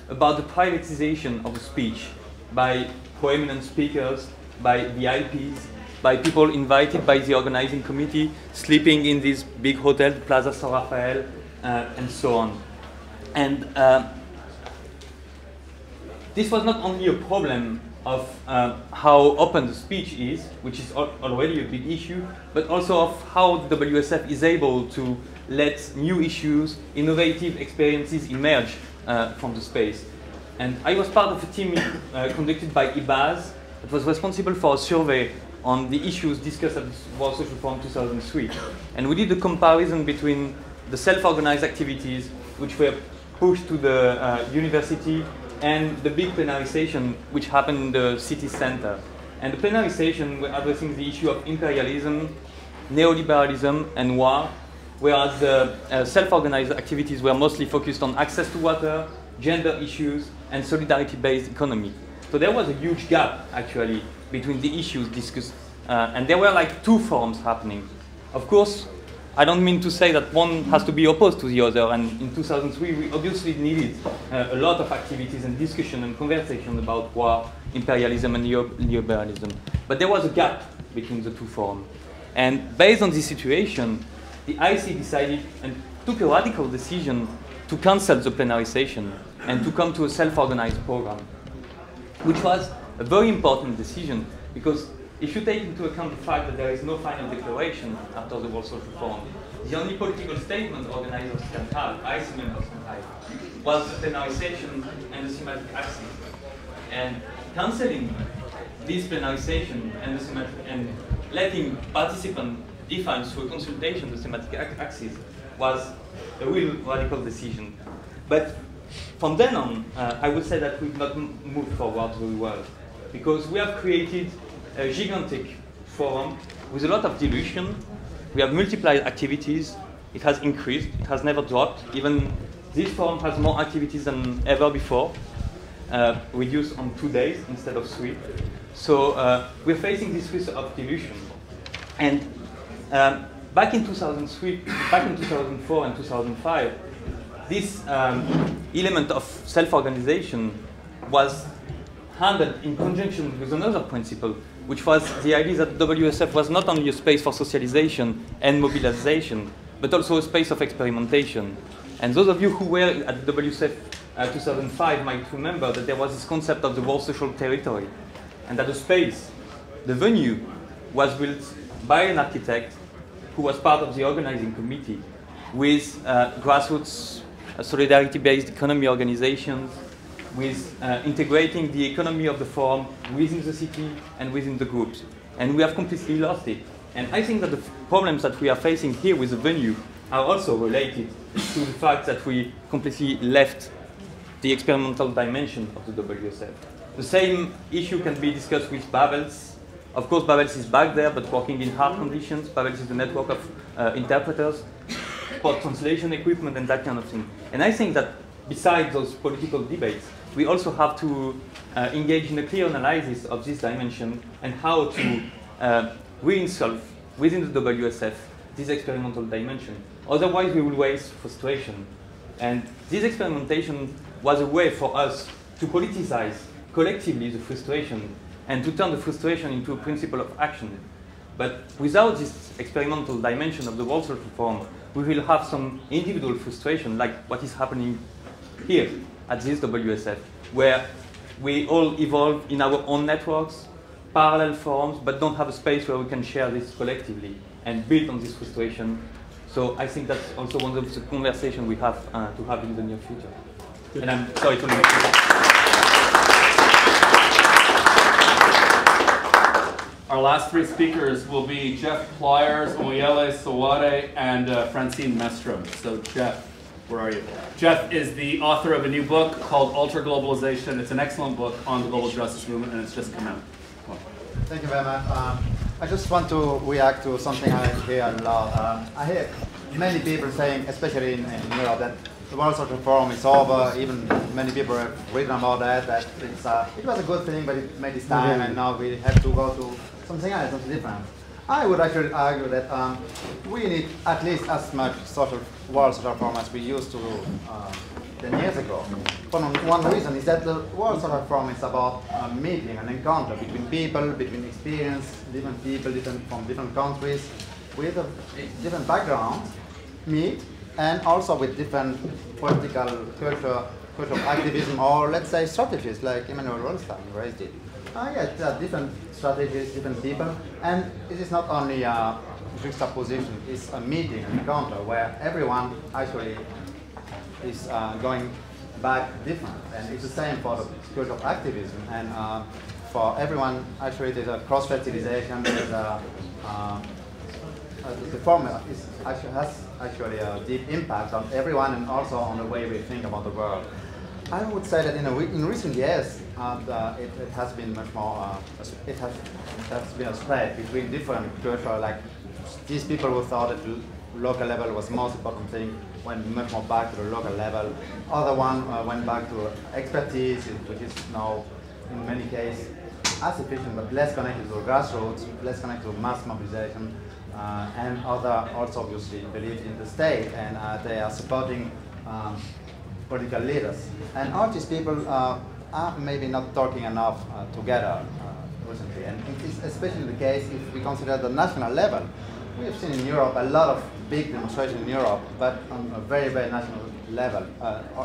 about the privatization of the speech by prominent speakers, by VIPs, by people invited by the organizing committee, sleeping in this big hotel, Plaza San Rafael, and so on. And this was not only a problem of how open the speech is, which is already a big issue, but also of how the WSF is able to let new issues, innovative experiences emerge from the space. And I was part of a team conducted by IBAS that was responsible for a survey on the issues discussed at the World Social Forum 2003. And we did a comparison between the self-organized activities, which were pushed to the university, and the big plenary session which happened in the city center. And the plenary session were addressing the issue of imperialism, neoliberalism, and war, whereas the self-organized activities were mostly focused on access to water, gender issues, and solidarity-based economy. So there was a huge gap, actually, between the issues discussed. And there were like 2 forums happening. Of course, I don't mean to say that one has to be opposed to the other, and in 2003 we obviously needed a lot of activities and discussion and conversation about war, imperialism and neoliberalism. But there was a gap between the 2 forums. And based on this situation, the IC decided and took a radical decision to cancel the plenary session and to come to a self-organized program, which was a very important decision, because if you take into account the fact that there is no final declaration after the World Social Forum, the only political statement organizers can have, IC members can have, was the plenary session and the thematic axis. And cancelling this plenary session and the thematic, and letting participants defined through a consultation the thematic axis was a real radical decision. But from then on, I would say that we've not moved forward very well, because we have created a gigantic forum with a lot of dilution. We have multiplied activities. It has increased. It has never dropped. Even this forum has more activities than ever before, reduced on 2 days instead of 3. So we're facing this risk of dilution. And back in 2003, back in 2004 and 2005, this element of self-organization was handled in conjunction with another principle, which was the idea that WSF was not only a space for socialization and mobilization, but also a space of experimentation. And those of you who were at WSF 2005 might remember that there was this concept of the world social territory, and that the space, the venue, was built by an architect who was part of the organizing committee with grassroots solidarity-based economy organizations, with integrating the economy of the forum within the city and within the groups. And we have completely lost it. And I think that the problems that we are facing here with the venue are also related to the fact that we completely left the experimental dimension of the WSF. The same issue can be discussed with Babels. Of course, Babels is back there, but working in hard conditions. Babels is a network of interpreters, for translation equipment, and that kind of thing. And I think that besides those political debates, we also have to engage in a clear analysis of this dimension and how to reinsert within the WSF this experimental dimension. Otherwise, we will waste frustration. And this experimentation was a way for us to politicize collectively the frustration and to turn the frustration into a principle of action. But without this experimental dimension of the World Social Forum, we will have some individual frustration, like what is happening here at this WSF, where we all evolve in our own networks, parallel forums, but don't have a space where we can share this collectively and build on this frustration. So I think that's also one of the conversations we have to have in the near future. Good. And I'm sorry to leave. Our last 3 speakers will be Jeff Pliers, Oyele Sowore, and Francine Mestrom. So Jeff, where are you? Jeff is the author of a new book called Ultra Globalization. It's an excellent book on the global justice movement, and it's just come out. Thank you very much. I just want to react to something I hear a lot. I hear many people saying, especially in Europe, that the World Social Forum is over. Even many people have written about that it's, it was a good thing, but it made its time, and now we have to go to something else, something different. I would actually argue that we need at least as much World Social Forum as we used to 10 years ago. One reason is that the World Social Forum is about meeting and encounter between people, between experience, different people from different countries, with different backgrounds, meet, and also with different political, cultural activism, or let's say strategies, like Emmanuel Rolstein raised it. Yes, there are different strategies, different people, and it is not only a juxtaposition, it's a meeting, an encounter, where everyone actually is going back different. And it's the same for the cultural activism, and for everyone, actually there's a cross-fertilization, there's the formula has actually a deep impact on everyone and also on the way we think about the world. I would say that in recent years, it has been much more, it has been a spread between different cultures, like these people who thought that the local level was the most important thing went much more back to the local level. Other one went back to expertise, which is now, in many cases, as efficient, but less connected to grassroots, less connected to mass mobilization. And other also obviously believe in the state, and they are supporting political leaders. And all these people are maybe not talking enough together recently. And it is especially the case if we consider the national level. We have seen in Europe a lot of big demonstrations in Europe, but on a very, very national level.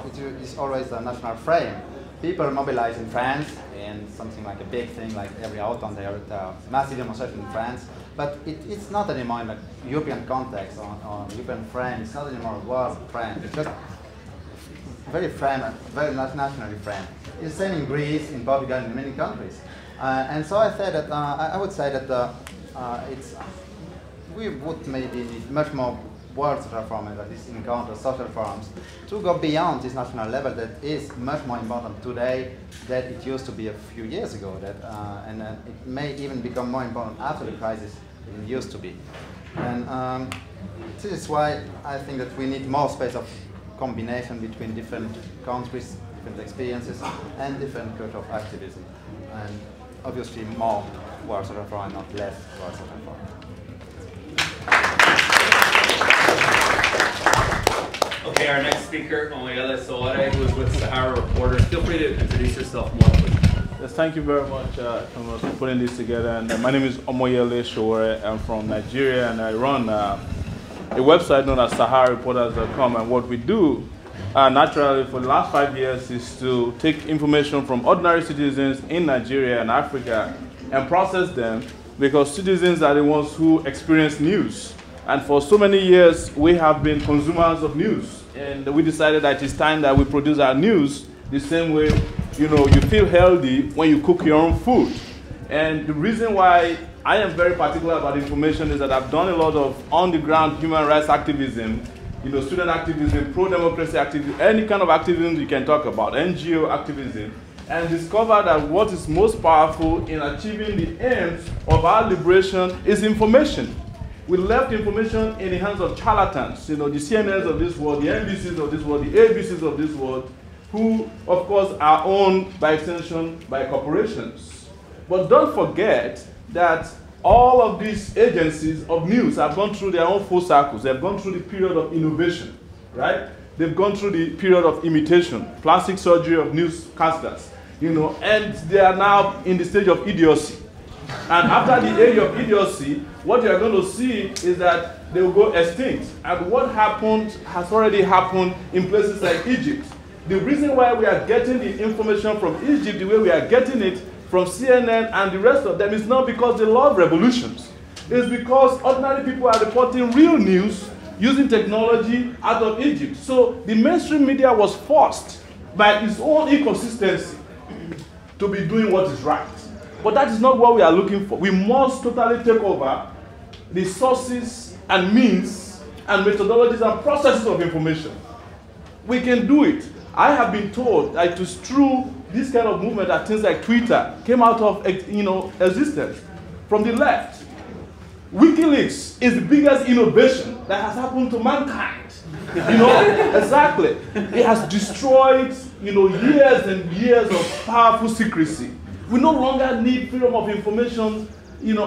It is always a national frame. People mobilize in France, and something like a big thing, like every autumn there are massive demonstrations in France. But it's not anymore in a European context or European frame. It's not anymore a world frame. It's just very nationally framed. It's the same in Greece, in Portugal, in many countries. And so I say that I would say that it's we would maybe need much more world social forum, that is encounter social forums, to go beyond this national level that is much more important today than it used to be a few years ago. And it may even become more important after the crisis than it used to be. And this is why I think that we need more space of combination between different countries, different experiences, and different culture of activism. And obviously more world social forum, not less world social forum. Okay, our next speaker, Omoyele Sowore, who is with SaharaReporters. Feel free to introduce yourself more, please. Yes, thank you very much, Thomas, for putting this together. And my name is Omoyele Sowore. I'm from Nigeria, and I run a website known as SaharaReporters.com. And what we do, naturally, for the last 5 years, is to take information from ordinary citizens in Nigeria and Africa and process them, because citizens are the ones who experience news. And for so many years, we have been consumers of news. And we decided that it's time that we produce our news the same way, you feel healthy when you cook your own food. And the reason why I am very particular about information is that I've done a lot of on-the-ground human rights activism, student activism, pro-democracy activism, any kind of activism you can talk about, NGO activism, and discovered that what is most powerful in achieving the aims of our liberation is information. We left information in the hands of charlatans, the CNNs of this world, the NBCs of this world, the ABCs of this world, who, of course, are owned by extension by corporations. But don't forget that all of these agencies of news have gone through their own full cycles. They've gone through the period of innovation, right? They've gone through the period of imitation, plastic surgery of newscasters, and they are now in the stage of idiocy. And after the age of idiocy, what you are going to see is that they will go extinct. And what happened has already happened in places like Egypt. The reason why we are getting the information from Egypt the way we are getting it from CNN and the rest of them is not because they love revolutions. It's because ordinary people are reporting real news using technology out of Egypt. So the mainstream media was forced by its own inconsistency to be doing what is right. But that is not what we are looking for. We must totally take over the sources and means and methodologies and processes of information. We can do it. I have been told that it was through this kind of movement that things like Twitter came out of existence from the left. WikiLeaks is the biggest innovation that has happened to mankind. Exactly. It has destroyed years and years of powerful secrecy. We no longer need freedom of information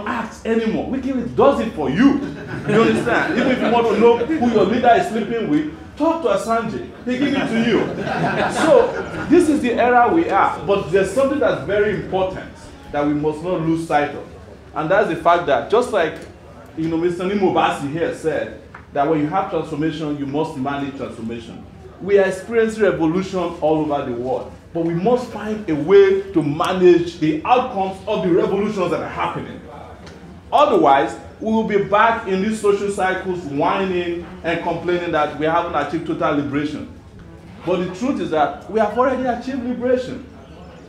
acts anymore. WikiLeaks does it for you. You understand? Even if you want to know who your leader is sleeping with, talk to Assange. He give it to you. So this is the era we are. But there's something that's very important that we must not lose sight of. And that's the fact that just like Mr. Nimobasi here said, that when you have transformation, you must manage transformation. We are experiencing revolution all over the world. But we must find a way to manage the outcomes of the revolutions that are happening. Otherwise, we will be back in these social cycles whining and complaining that we haven't achieved total liberation. But the truth is that we have already achieved liberation.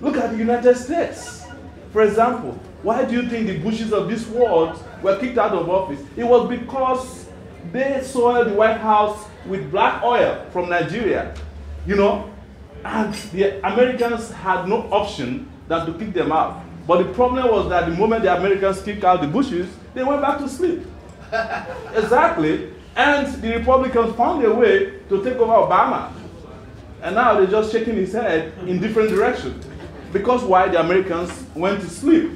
Look at the United States. For example, why do you think the Bushes of this world were kicked out of office? It was because they soiled the White House with black oil from Nigeria, and the Americans had no option than to kick them out. But the problem was that the moment the Americans kicked out the Bushes, they went back to sleep. Exactly. And the Republicans found a way to take over Obama. And now they're just shaking his head in different directions. Because why? The Americans went to sleep.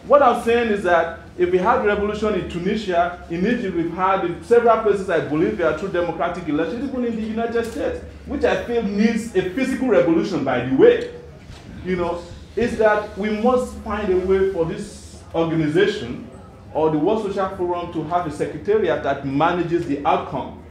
What I'm saying is that if we had revolution in Tunisia, in Egypt, we've had in several places like Bolivia through democratic elections, even in the United States, which I feel needs a physical revolution, by the way, is that we must find a way for this organization or the World Social Forum to have a secretariat that manages the outcome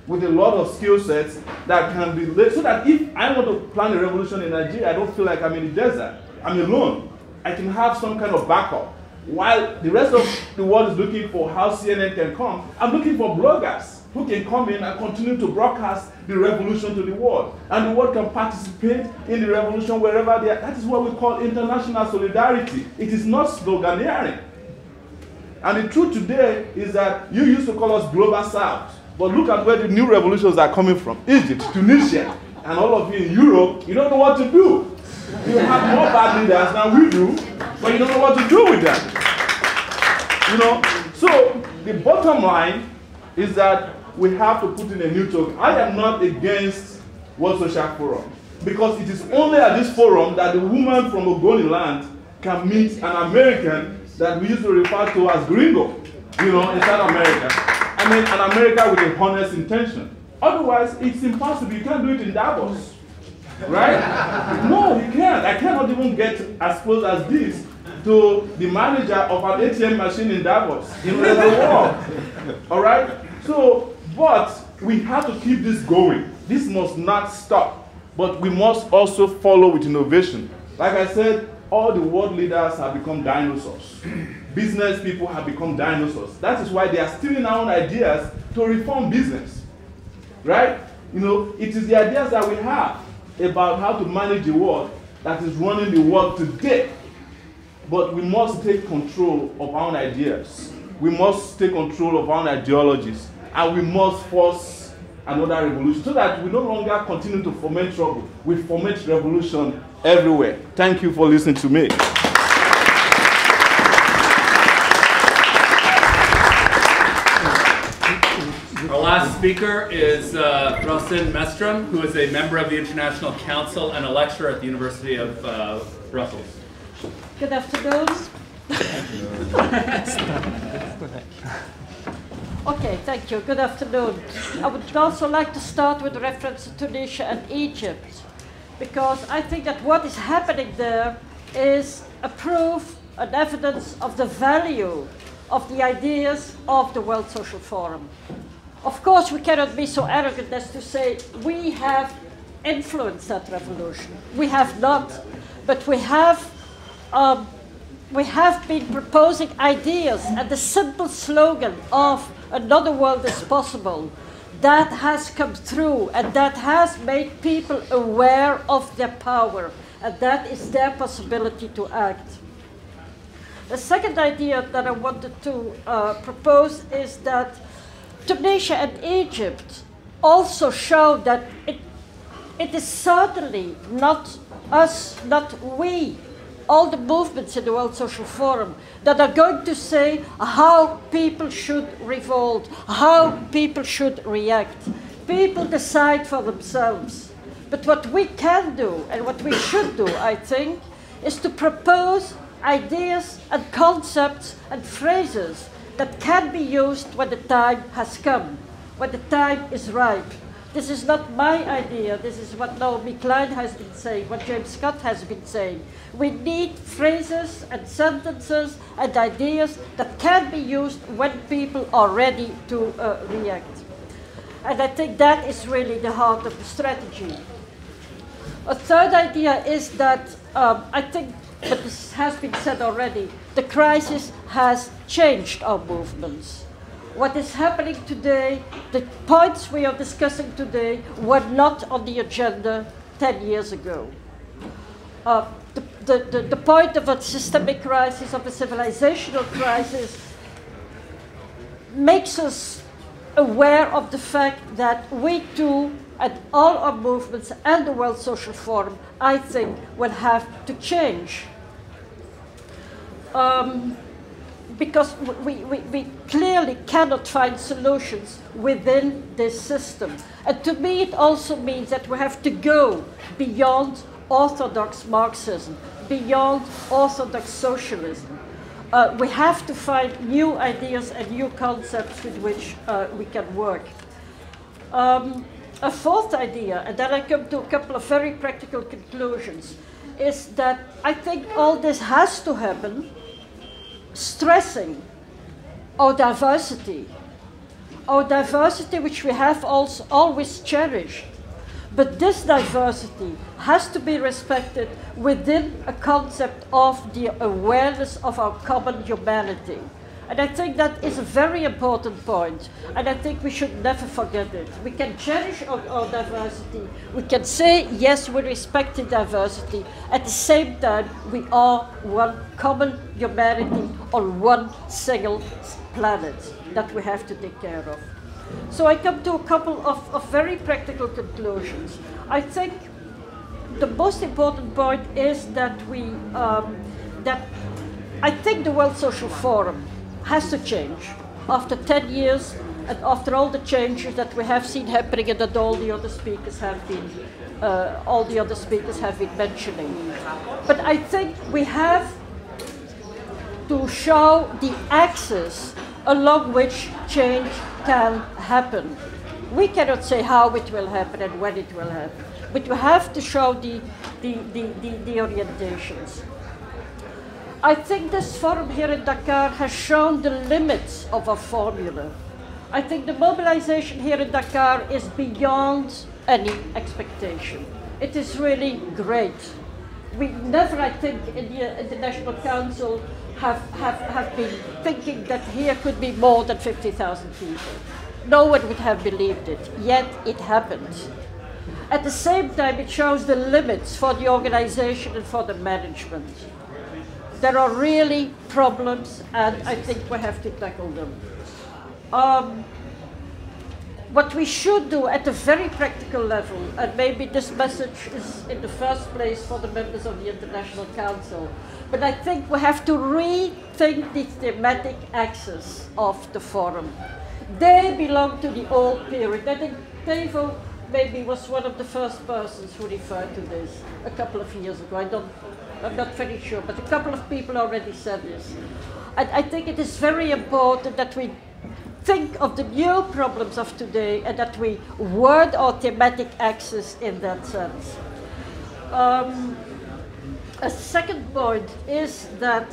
with a lot of skill sets that can be, so that if I want to plan a revolution in Nigeria, I don't feel like I'm in the desert. I'm alone. I can have some kind of backup. While the rest of the world is looking for how CNN can come, I'm looking for bloggers who can come in and continue to broadcast the revolution to the world. And the world can participate in the revolution wherever they are. That is what we call international solidarity. It is not sloganeering. And the truth today is that you used to call us Global South. But look at where the new revolutions are coming from. Egypt, Tunisia, and all of you in Europe, you don't know what to do. You have more bad leaders than we do, but you don't know what to do with them. You know? So the bottom line is that we have to put in a new token. I am not against World Social Forum, because it is only at this forum that the woman from Ogoni land can meet an American that we used to refer to as gringo, you know, in South America. I mean, an America with a honest intention. Otherwise, it's impossible. You can't do it in Davos, right? No, you can't. I cannot even get as close as this to the manager of an ATM machine in Davos, in the world. All right? So, but we have to keep this going. This must not stop. But we must also follow with innovation. Like I said, all the world leaders have become dinosaurs. Business people have become dinosaurs. That is why they are stealing our own ideas to reform business. Right? You know, it is the ideas that we have about how to manage the world that is running the world today. But we must take control of our own ideas. We must take control of our own ideologies. And we must force another revolution so that we no longer continue to foment trouble. We foment revolution everywhere. Thank you for listening to me. Our last speaker is Rosin Mestram, who is a member of the International Council and a lecturer at the University of Brussels. Good afternoon. Okay, thank you. Good afternoon. I would also like to start with reference to Tunisia and Egypt, because I think that what is happening there is a proof, an evidence of the value of the ideas of the World Social Forum. Of course, we cannot be so arrogant as to say we have influenced that revolution. We have not, but we have been proposing ideas, and the simple slogan of another world is possible, that has come through, and that has made people aware of their power, and that is their possibility to act. The second idea that I wanted to propose is that Tunisia and Egypt also show that it is certainly not us, not we, all the movements in the World Social Forum that are going to say how people should revolt, how people should react. People decide for themselves. But what we can do, and what we should do, I think, is to propose ideas and concepts and phrases that can be used when the time has come, when the time is ripe. This is not my idea. This is what Naomi Klein has been saying, what James Scott has been saying. We need phrases and sentences and ideas that can be used when people are ready to react. And I think that is really the heart of the strategy. A third idea is that I think, but this has been said already, the crisis has changed our movements. What is happening today, the points we are discussing today were not on the agenda 10 years ago. The point of a systemic crisis, of a civilizational crisis, makes us aware of the fact that we too, and all our movements and the World Social Forum, I think, will have to change. Because we clearly cannot find solutions within this system. And to me, it also means that we have to go beyond orthodox Marxism, beyond orthodox socialism. We have to find new ideas and new concepts with which we can work. A fourth idea, and then I come to a couple of very practical conclusions, is that I think all this has to happen stressing our diversity which we have also always cherished. But this diversity has to be respected within a concept of the awareness of our common humanity. And I think that is a very important point, and I think we should never forget it. We can cherish our diversity. We can say, yes, we respect the diversity. At the same time, we are one common humanity on one single planet that we have to take care of. So I come to a couple of very practical conclusions. I think the most important point is that I think the World Social Forum has to change after 10 years and after all the changes that we have seen happening and that all the other speakers have been mentioning. But I think we have to show the axis along which change can happen. We cannot say how it will happen and when it will happen, but you have to show the orientations. I think this forum here in Dakar has shown the limits of our formula. I think the mobilization here in Dakar is beyond any expectation. It is really great. We never, I think, in the International Council have been thinking that here could be more than 50,000 people. No one would have believed it, yet it happened. At the same time, it shows the limits for the organization and for the management. There are really problems, and I think we have to tackle them. What we should do at a very practical level, and maybe this message is in the first place for the members of the International Council, but I think we have to rethink the thematic axis of the forum. They belong to the old period. I think Tevo maybe was one of the first persons who referred to this a couple of years ago. I'm not very sure, but a couple of people already said this. And I think it is very important that we think of the new problems of today and that we word our thematic axis in that sense. A second point is that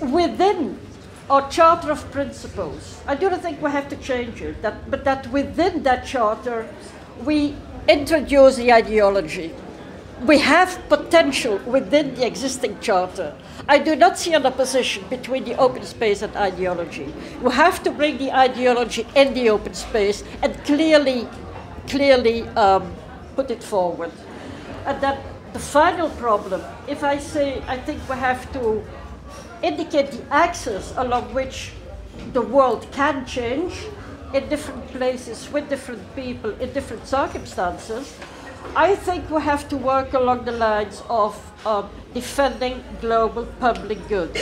within our Charter of Principles, I do not think we have to change it, but that within that charter we introduce the ideology. We have potential within the existing charter. I do not see an opposition between the open space and ideology. We have to bring the ideology in the open space and clearly put it forward. And that the final problem, if I say, I think we have to indicate the axis along which the world can change in different places, with different people, in different circumstances. I think we have to work along the lines of defending global public goods.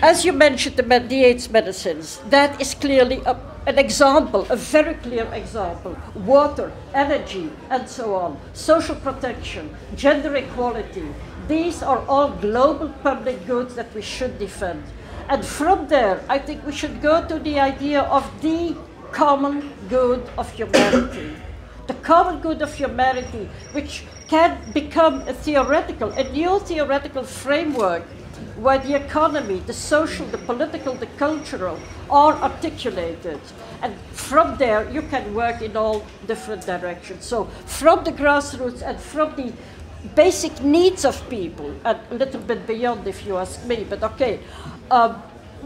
As you mentioned, the AIDS medicines, that is clearly an example, a very clear example. Water, energy, and so on. Social protection, gender equality. These are all global public goods that we should defend. And from there, I think we should go to the idea of the common good of humanity. The common good of humanity, which can become a new theoretical framework where the economy, the social, the political, the cultural are articulated. And from there, you can work in all different directions. So from the grassroots and from the basic needs of people, and a little bit beyond if you ask me, but okay,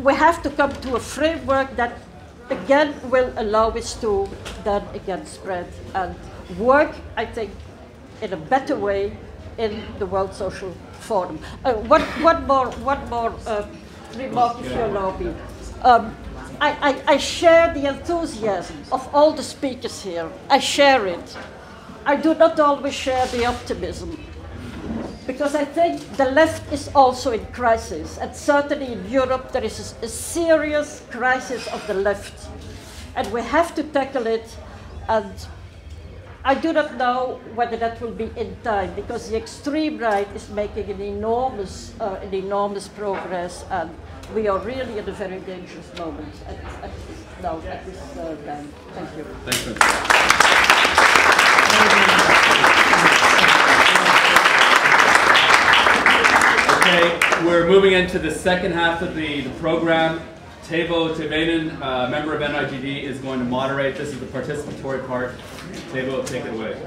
we have to come to a framework that again will allow us to then again spread and work, I think, in a better way in the World Social Forum. One more remark, if you allow me. I share the enthusiasm of all the speakers here. I share it. I do not always share the optimism, because I think the left is also in crisis, and certainly in Europe there is a serious crisis of the left, and we have to tackle it, and I do not know whether that will be in time, because the extreme right is making an enormous progress, and we are really in a very dangerous moment at this time. Thank you. Thank you. Okay, we're moving into the second half of the program. Tevo Tevenin, member of NIGD, is going to moderate. This is the participatory part. Tevo, take it away.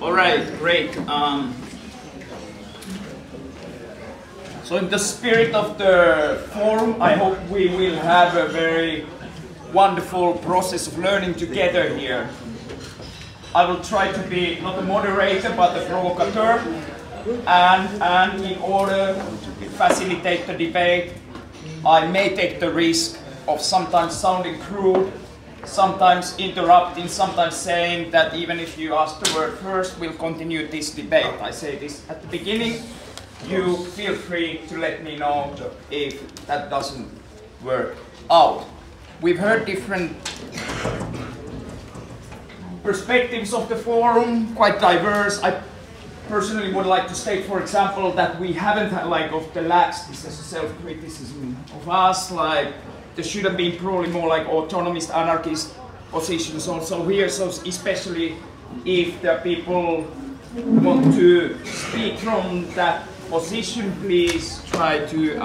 All right, great. So in the spirit of the forum, I hope we will have a very wonderful process of learning together here. I will try to be not a moderator but a provocateur, and in order to facilitate the debate, I may take the risk of sometimes sounding crude, sometimes interrupting, sometimes saying that even if you ask the word first, we'll continue this debate. I say this at the beginning. You feel free to let me know if that doesn't work out. We've heard different perspectives of the forum, quite diverse. I personally would like to state, for example, that we haven't had like of the lax, this is a self-criticism of us, like there should have been probably more like autonomist, anarchist positions also here, so especially if the people want to speak from that position, please try to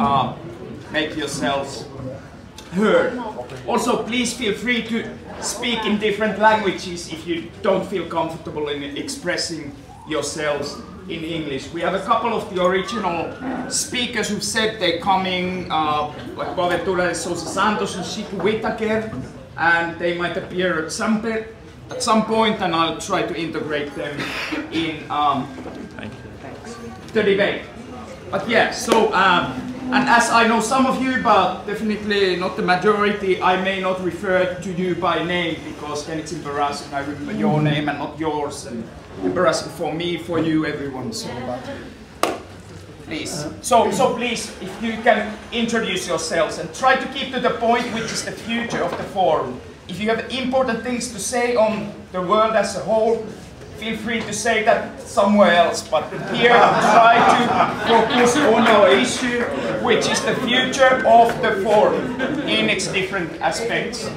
make yourselves heard. Also, please feel free to speak in different languages if you don't feel comfortable in expressing yourselves in English. We have a couple of the original speakers who said they're coming, like Boaventura de Sousa Santos and Chico Whitaker, and they might appear at some point, and I'll try to integrate them in the debate. But yeah, so, and as I know some of you, but definitely not the majority, I may not refer to you by name, because then it's embarrassing. I remember your name and not yours, and embarrassing for me, for you, everyone. So, please. So please, if you can introduce yourselves and try to keep to the point, which is the future of the forum. If you have important things to say on the world as a whole, feel free to say that somewhere else, but here try to focus on our issue, which is the future of the forum in its different aspects.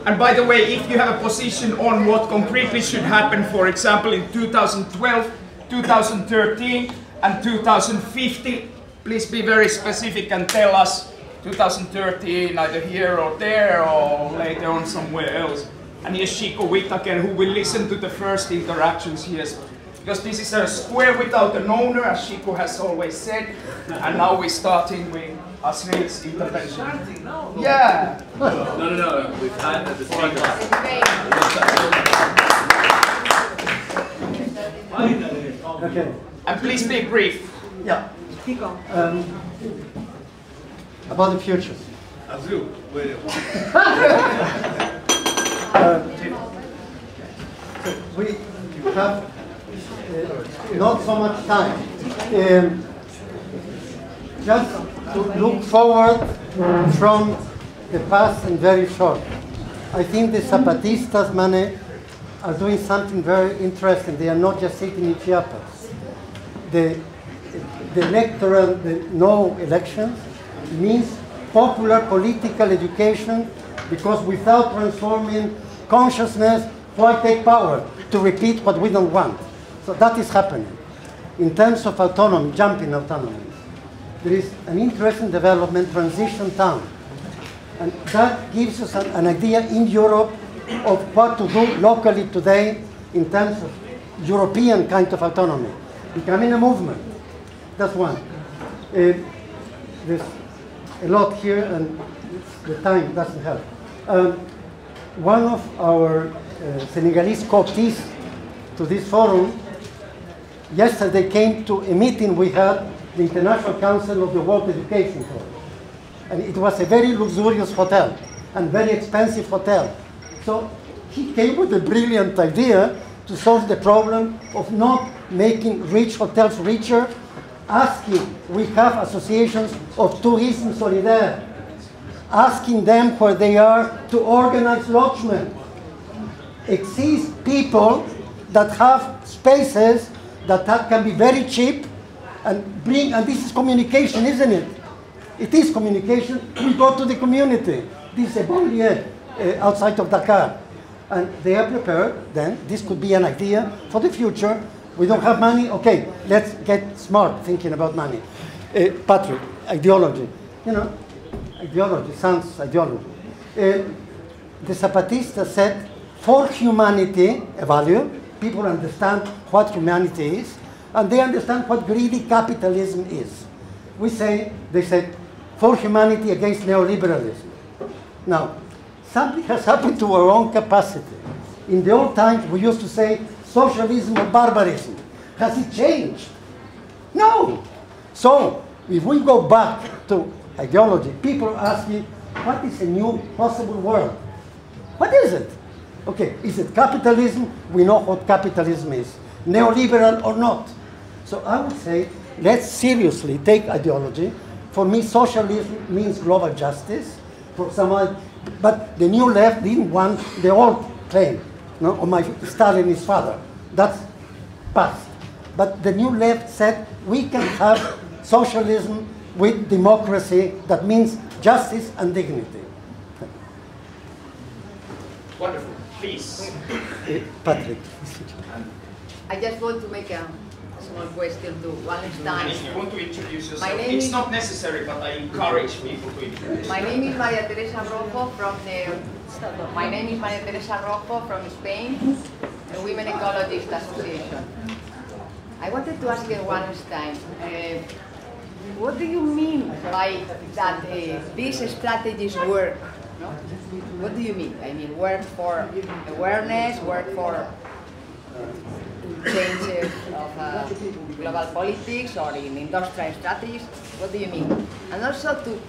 And by the way, if you have a position on what concretely should happen, for example, in 2012, 2013, and 2050, please be very specific and tell us 2013 either here or there or later on somewhere else. And here's Chico Whitaker, who will listen to the first interactions here. Because this is a square without an owner, as Chico has always said. And now we're starting with Asril's intervention. Yeah! No. We've had the speaker. Okay. And please be brief. Yeah. About the future. We have not so much time. Just to look forward from the past and very short. I think the Zapatistas, are doing something very interesting. They are not just sitting in Chiapas. The electoral, the no elections means popular political education, because without transforming consciousness, why take power to repeat what we don't want? So that is happening. In terms of autonomy, jumping autonomy, there is an interesting development, transition town. And that gives us an idea in Europe of what to do locally today in terms of European kind of autonomy. Becoming a movement. That's one. There's a lot here, and the time doesn't help. One of our Senegalese cooptees to this forum yesterday came to a meeting we had, the International Council of the World Education Forum. And it was a very luxurious hotel and very expensive hotel. So he came with a brilliant idea to solve the problem of not making rich hotels richer, asking, we have associations of tourism solidaire, asking them where they are to organize lodgement. Exist people that have spaces that can be very cheap and bring, and this is communication, isn't it? It is communication. We go to the community. This is a banlieue outside of Dakar. And they are prepared, then this could be an idea for the future. We don't have money, okay, let's get smart thinking about money. Patrick, ideology. You know, ideology, sounds ideology. The Zapatistas said, for humanity, a value, people understand what humanity is, and they understand what greedy capitalism is. they say, for humanity against neoliberalism. Now, something has happened to our own capacity. In the old times, we used to say socialism or barbarism. Has it changed? No. So, if we go back to ideology, people are asking, what is a new possible world? What is it? Okay, is it capitalism? We know what capitalism is. Neoliberal or not? So I would say, let's seriously take ideology. For me, socialism means global justice. For someone, but the new left didn't want the old claim. No, or my Stalin is father. That's past. But the new left said we can have socialism with democracy. That means justice and dignity. Wonderful. Please. Patrick. I just want to make a small question to Wallenstein. And if you want to introduce yourself, it's not necessary, but I encourage people to introduce. My name is Maria Teresa Rojo from Spain, the Women Ecologist Association. I wanted to ask Wallenstein, what do you mean by that these strategies work? No? What do you mean? I mean, work for awareness, work for changes of global politics or in industrial strategies. What do you mean? And also to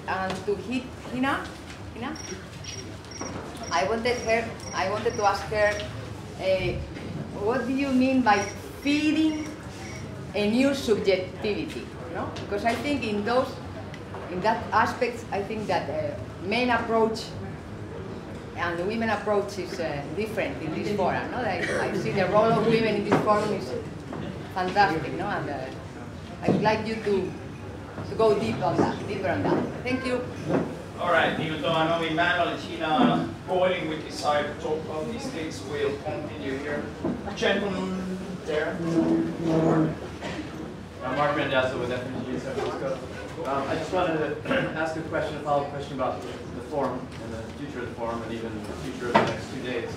hit Hina, I wanted to ask her, what do you mean by feeding a new subjectivity? No? Because I think in that aspect, I think that men approach and the women approach is different in this forum. No? I see the role of women in this forum is fantastic, no? And I would like you to go deeper on that. Thank you. All right, Newton, I know Emmanuel and Gina boiling with desire to talk about these things. We'll continue here. Gentleman there. I'm Mark Randazzo with FNG in San Francisco. I just wanted to ask a follow-up question about the forum and the future of the forum and even the future of the next 2 days.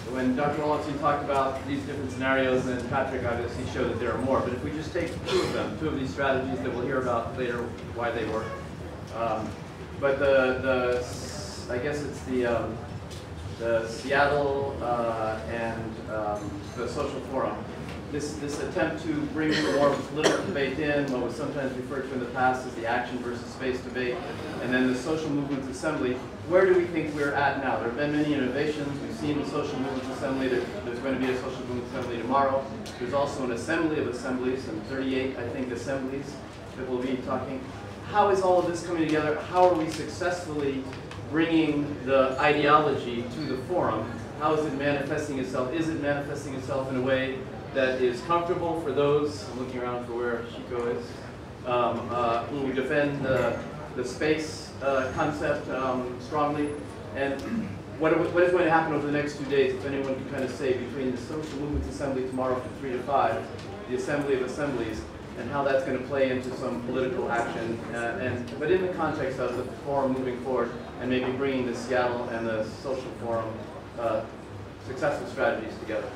When Dr. Wallenstein talked about these different scenarios, and Patrick obviously showed that there are more, but if we just take two of these strategies that we'll hear about later, why they work. But I guess it's the Seattle and the social forum. This attempt to bring more political debate in, what was sometimes referred to in the past as the action versus space debate, and then the social movements assembly. Where do we think we're at now? There have been many innovations. We've seen the social movements assembly. There's going to be a social movements assembly tomorrow. There's also an assembly of assemblies, and 38, I think, assemblies that we'll be talking. How is all of this coming together? How are we successfully bringing the ideology to the forum? How is it manifesting itself? Is it manifesting itself in a way that is comfortable for those, I'm looking around for where Chico is, who defend the space concept strongly? And what is going to happen over the next 2 days, if anyone can kind of say, between the social movements assembly tomorrow from 3 to 5, the assembly of assemblies, and how that's going to play into some political action, but in the context of the forum moving forward, and maybe bringing the Seattle and the social forum successful strategies together.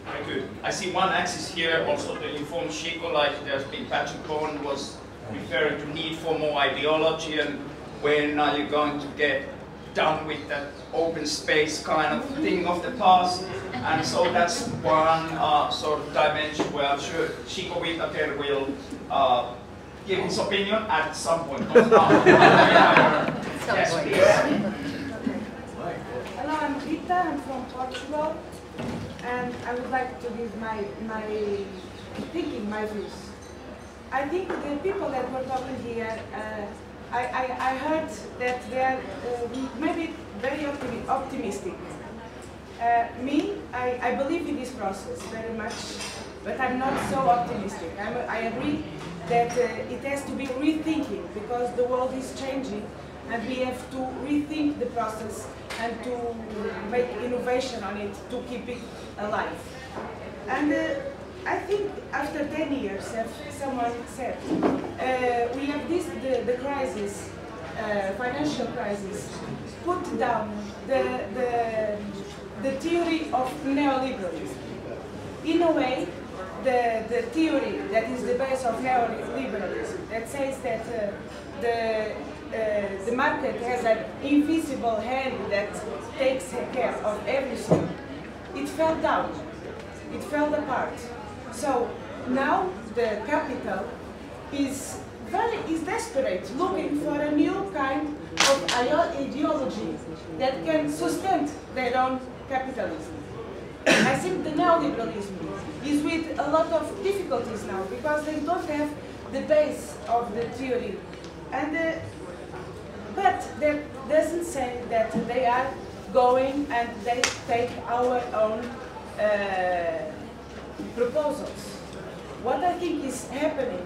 Very good. I see one axis here, also to inform Chico, like there's been Patrick Bowen was referring to need for more ideology, and when are you going to get done with that open space kind of thing of the past? And so that's one sort of dimension where I'm sure Chico Whitaker will give his opinion at some point. Not now. Yes, please. Hello, I'm Rita, I'm from Portugal, and I would like to give my views. I think the people that were talking here, I heard that they are maybe very optimistic. I believe in this process very much, but I'm not so optimistic. I agree that it has to be rethinking, because the world is changing, and we have to rethink the process and to make innovation on it to keep it alive. And I think after 10 years, as someone said, we have the crisis, financial crisis, put down the theory of neoliberalism. In a way, the theory that is the base of neoliberalism, that says that the market has an invisible hand that takes care of everything, it fell down, it fell apart. So now the capital is desperate, looking for a new kind of ideology that can sustain their own capitalism. I think the neoliberalism is with a lot of difficulties now because they don't have the base of the theory. And but that doesn't say that they are going and they take our own proposals. What I think is happening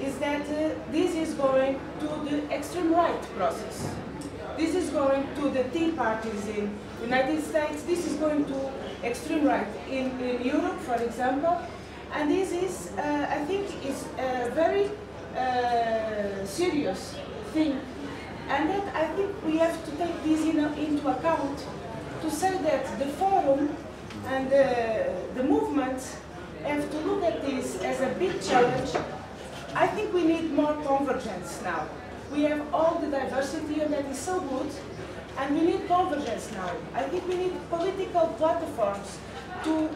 is that this is going to the extreme right process. This is going to the tea parties in the United States. This is going to extreme right in Europe, for example. And this is, I think, is a very serious thing. And that I think we have to take this into account to say that the forum and the movement have to look at this as a big challenge. I think we need more convergence now. We have all the diversity, and that is so good, and we need convergence now. I think we need political platforms to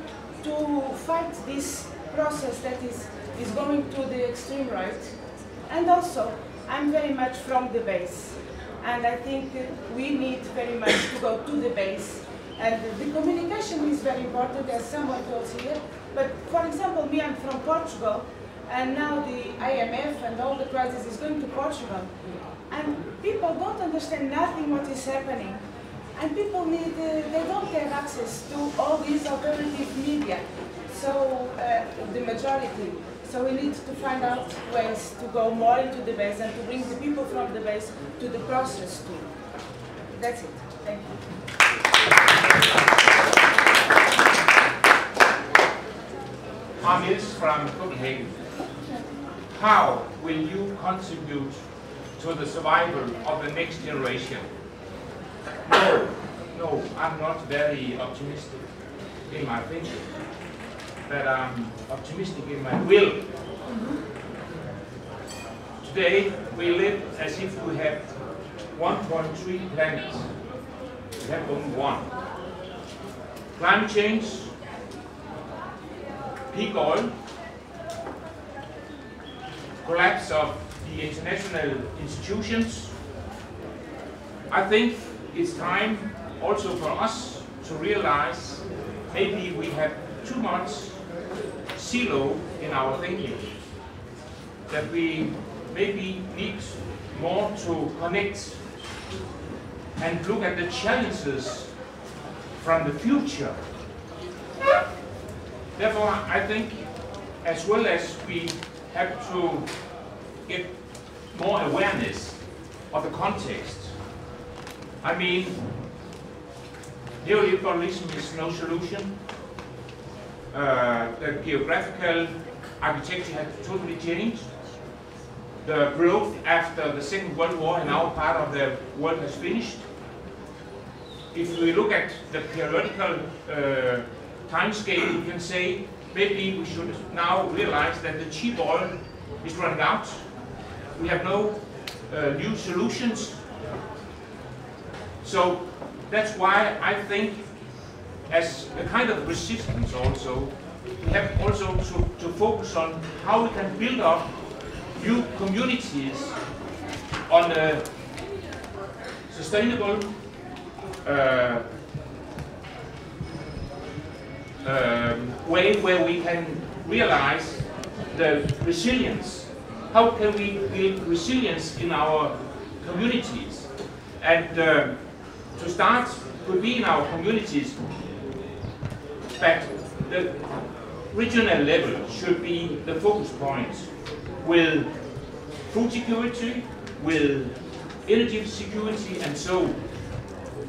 fight this process that is going to the extreme right. And also, I'm very much from the base, and I think we need very much to go to the base. And the communication is very important, as someone told here. But for example, me, I'm from Portugal, and now the IMF and all the crisis is going to Portugal. And people don't understand nothing what is happening. And people need, they don't have access to all these alternative media. So, the majority. So we need to find out ways to go more into the base and to bring the people from the base to the process too. That's it. Thank you. I'm Nils from Copenhagen. How will you contribute to the survival of the next generation? No, I'm not very optimistic in my thinking, but I'm optimistic in my will. Today, we live as if we had 1.3 planets. We have only one. Climate change, peak oil, collapse of the international institutions. I think it's time also for us to realize maybe we have too much silo in our thinking, that we maybe need more to connect and look at the challenges from the future. Therefore, I think as well as we have to get more awareness of the context. I mean, neoliberalism is no solution. The geographical architecture has totally changed. The growth after the Second World War in our part of the world has finished. If we look at the periodical time scale, we can say maybe we should now realize that the cheap oil is running out. We have no new solutions. So that's why I think as a kind of resistance also, we have also to focus on how we can build up new communities on a sustainable way where we can realize the resilience. How can we build resilience in our communities? And to start could be in our communities, but the regional level should be the focus point with food security, with energy security, and so on.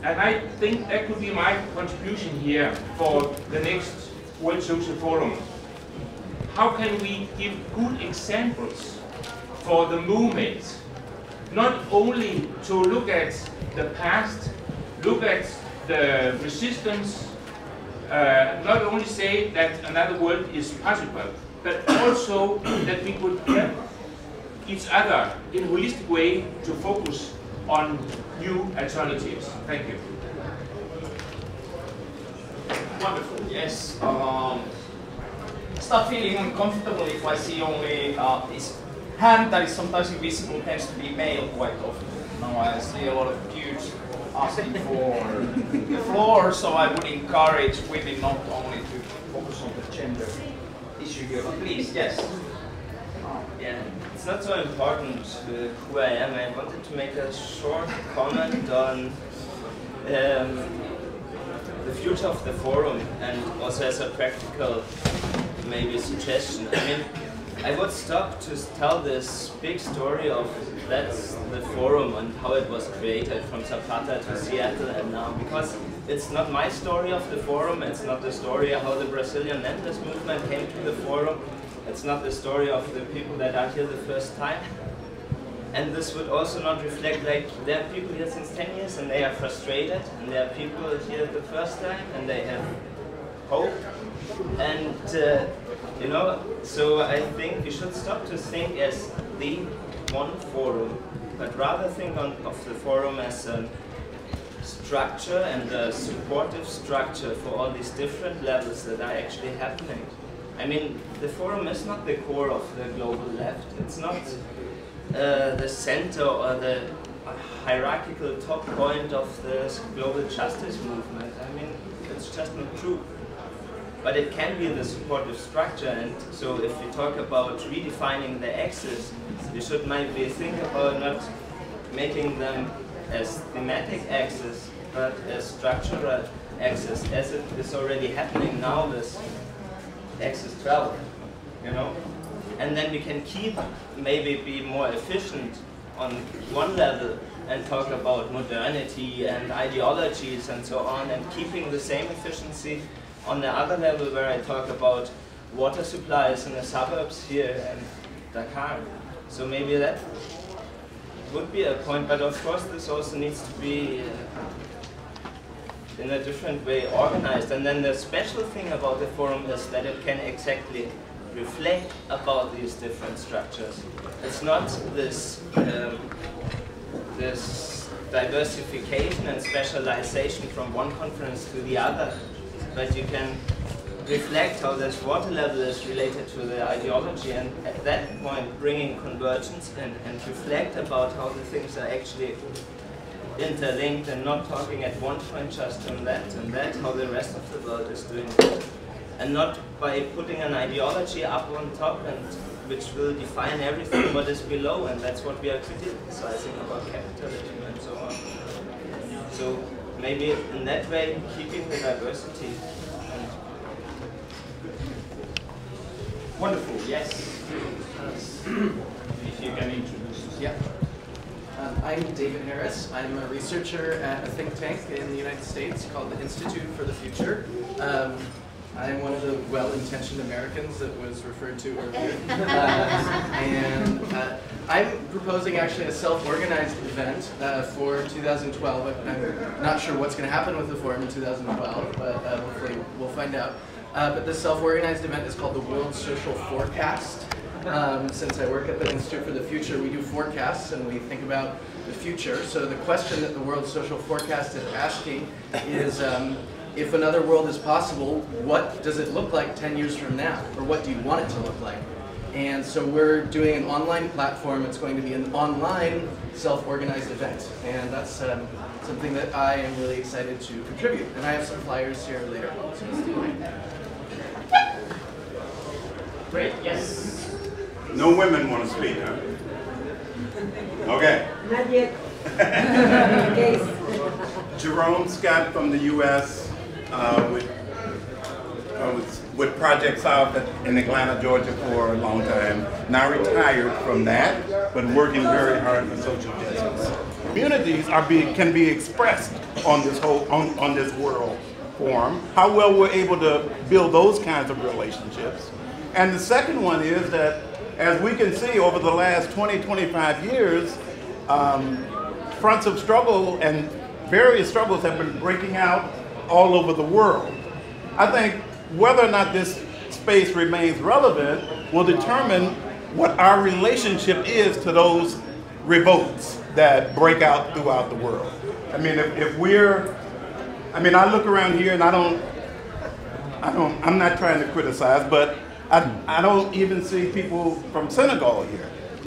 And I think that could be my contribution here for the next World Social Forum. How can we give good examples for the movement? Not only to look at the past, look at the resistance, not only say that another world is possible, but also that we could help each other in a holistic way to focus on new alternatives. Thank you. Wonderful, yes. I start feeling uncomfortable if I see only this hand that is sometimes invisible, tends to be male quite often. Now I see a lot of dudes asking for the floor, so I would encourage women not only to focus on the gender issue here, but please, yes. Yeah, it's not so important who I am. I wanted to make a short comment on the future of the forum, and also as a practical maybe suggestion. I mean, I would stop to tell this big story of that's the forum and how it was created from Zapata to Seattle and now, because it's not my story of the forum, it's not the story of how the Brazilian landless movement came to the forum, it's not the story of the people that are here the first time. And this would also not reflect, like, there are people here since 10 years and they are frustrated, and there are people here the first time and they have hope. And, you know, so I think we should stop to think as the one forum, but rather think of the forum as a structure and a supportive structure for all these different levels that are actually happening. I mean, the forum is not the core of the global left. It's not the center or the hierarchical top point of the global justice movement. I mean, it's just not true. But it can be the supportive structure, and so if we talk about redefining the axes, we should maybe think about not making them as thematic axes, but as structural axes, as it is already happening now with axis 12, you know? And then we can maybe be more efficient on one level and talk about modernity and ideologies and so on, and keeping the same efficiency on the other level where I talk about water supplies in the suburbs here and Dakar. So maybe that would be a point, but of course this also needs to be in a different way organized. And then the special thing about the forum is that it can exactly reflect about these different structures. It's not this this diversification and specialization from one conference to the other, but you can reflect how this water level is related to the ideology, and at that point bringing convergence in and reflect about how the things are actually interlinked, and not talking at one point just on that and that, how the rest of the world is doing it. And not by putting an ideology up on top, and which will define everything what is below, and that's what we are criticizing about capitalism and so on. So maybe in that way, keeping the diversity. Wonderful, yes. If you can introduce us. Yeah. I'm David Harris. I'm a researcher at a think tank in the United States called the Institute for the Future. I'm one of the well-intentioned Americans that was referred to earlier. I'm proposing actually a self-organized event for 2012. I'm not sure what's going to happen with the forum in 2012, but hopefully we'll find out. But this self-organized event is called the World Social Forecast. Since I work at the Institute for the Future, we do forecasts and we think about the future. So the question that the World Social Forecast is asking is, if another world is possible, what does it look like 10 years from now? Or what do you want it to look like? And so we're doing an online platform. It's going to be an online self-organized event. And that's something that I am really excited to contribute. And I have some flyers here later. Great, yes. No women want to speak, huh? Okay. Not yet. Jerome Scott from the U.S. With Project South in Atlanta, Georgia for a long time. Now retired from that, but working very hard for social justice. Communities can be expressed on this on this world forum. How well we're able to build those kinds of relationships. And the second one is that, as we can see over the last 20, 25 years, fronts of struggle and various struggles have been breaking out all over the world. I think whether or not this space remains relevant will determine what our relationship is to those revolts that break out throughout the world. I mean, if we're, I mean, I look around here and I'm not trying to criticize, but I don't even see people from Senegal here.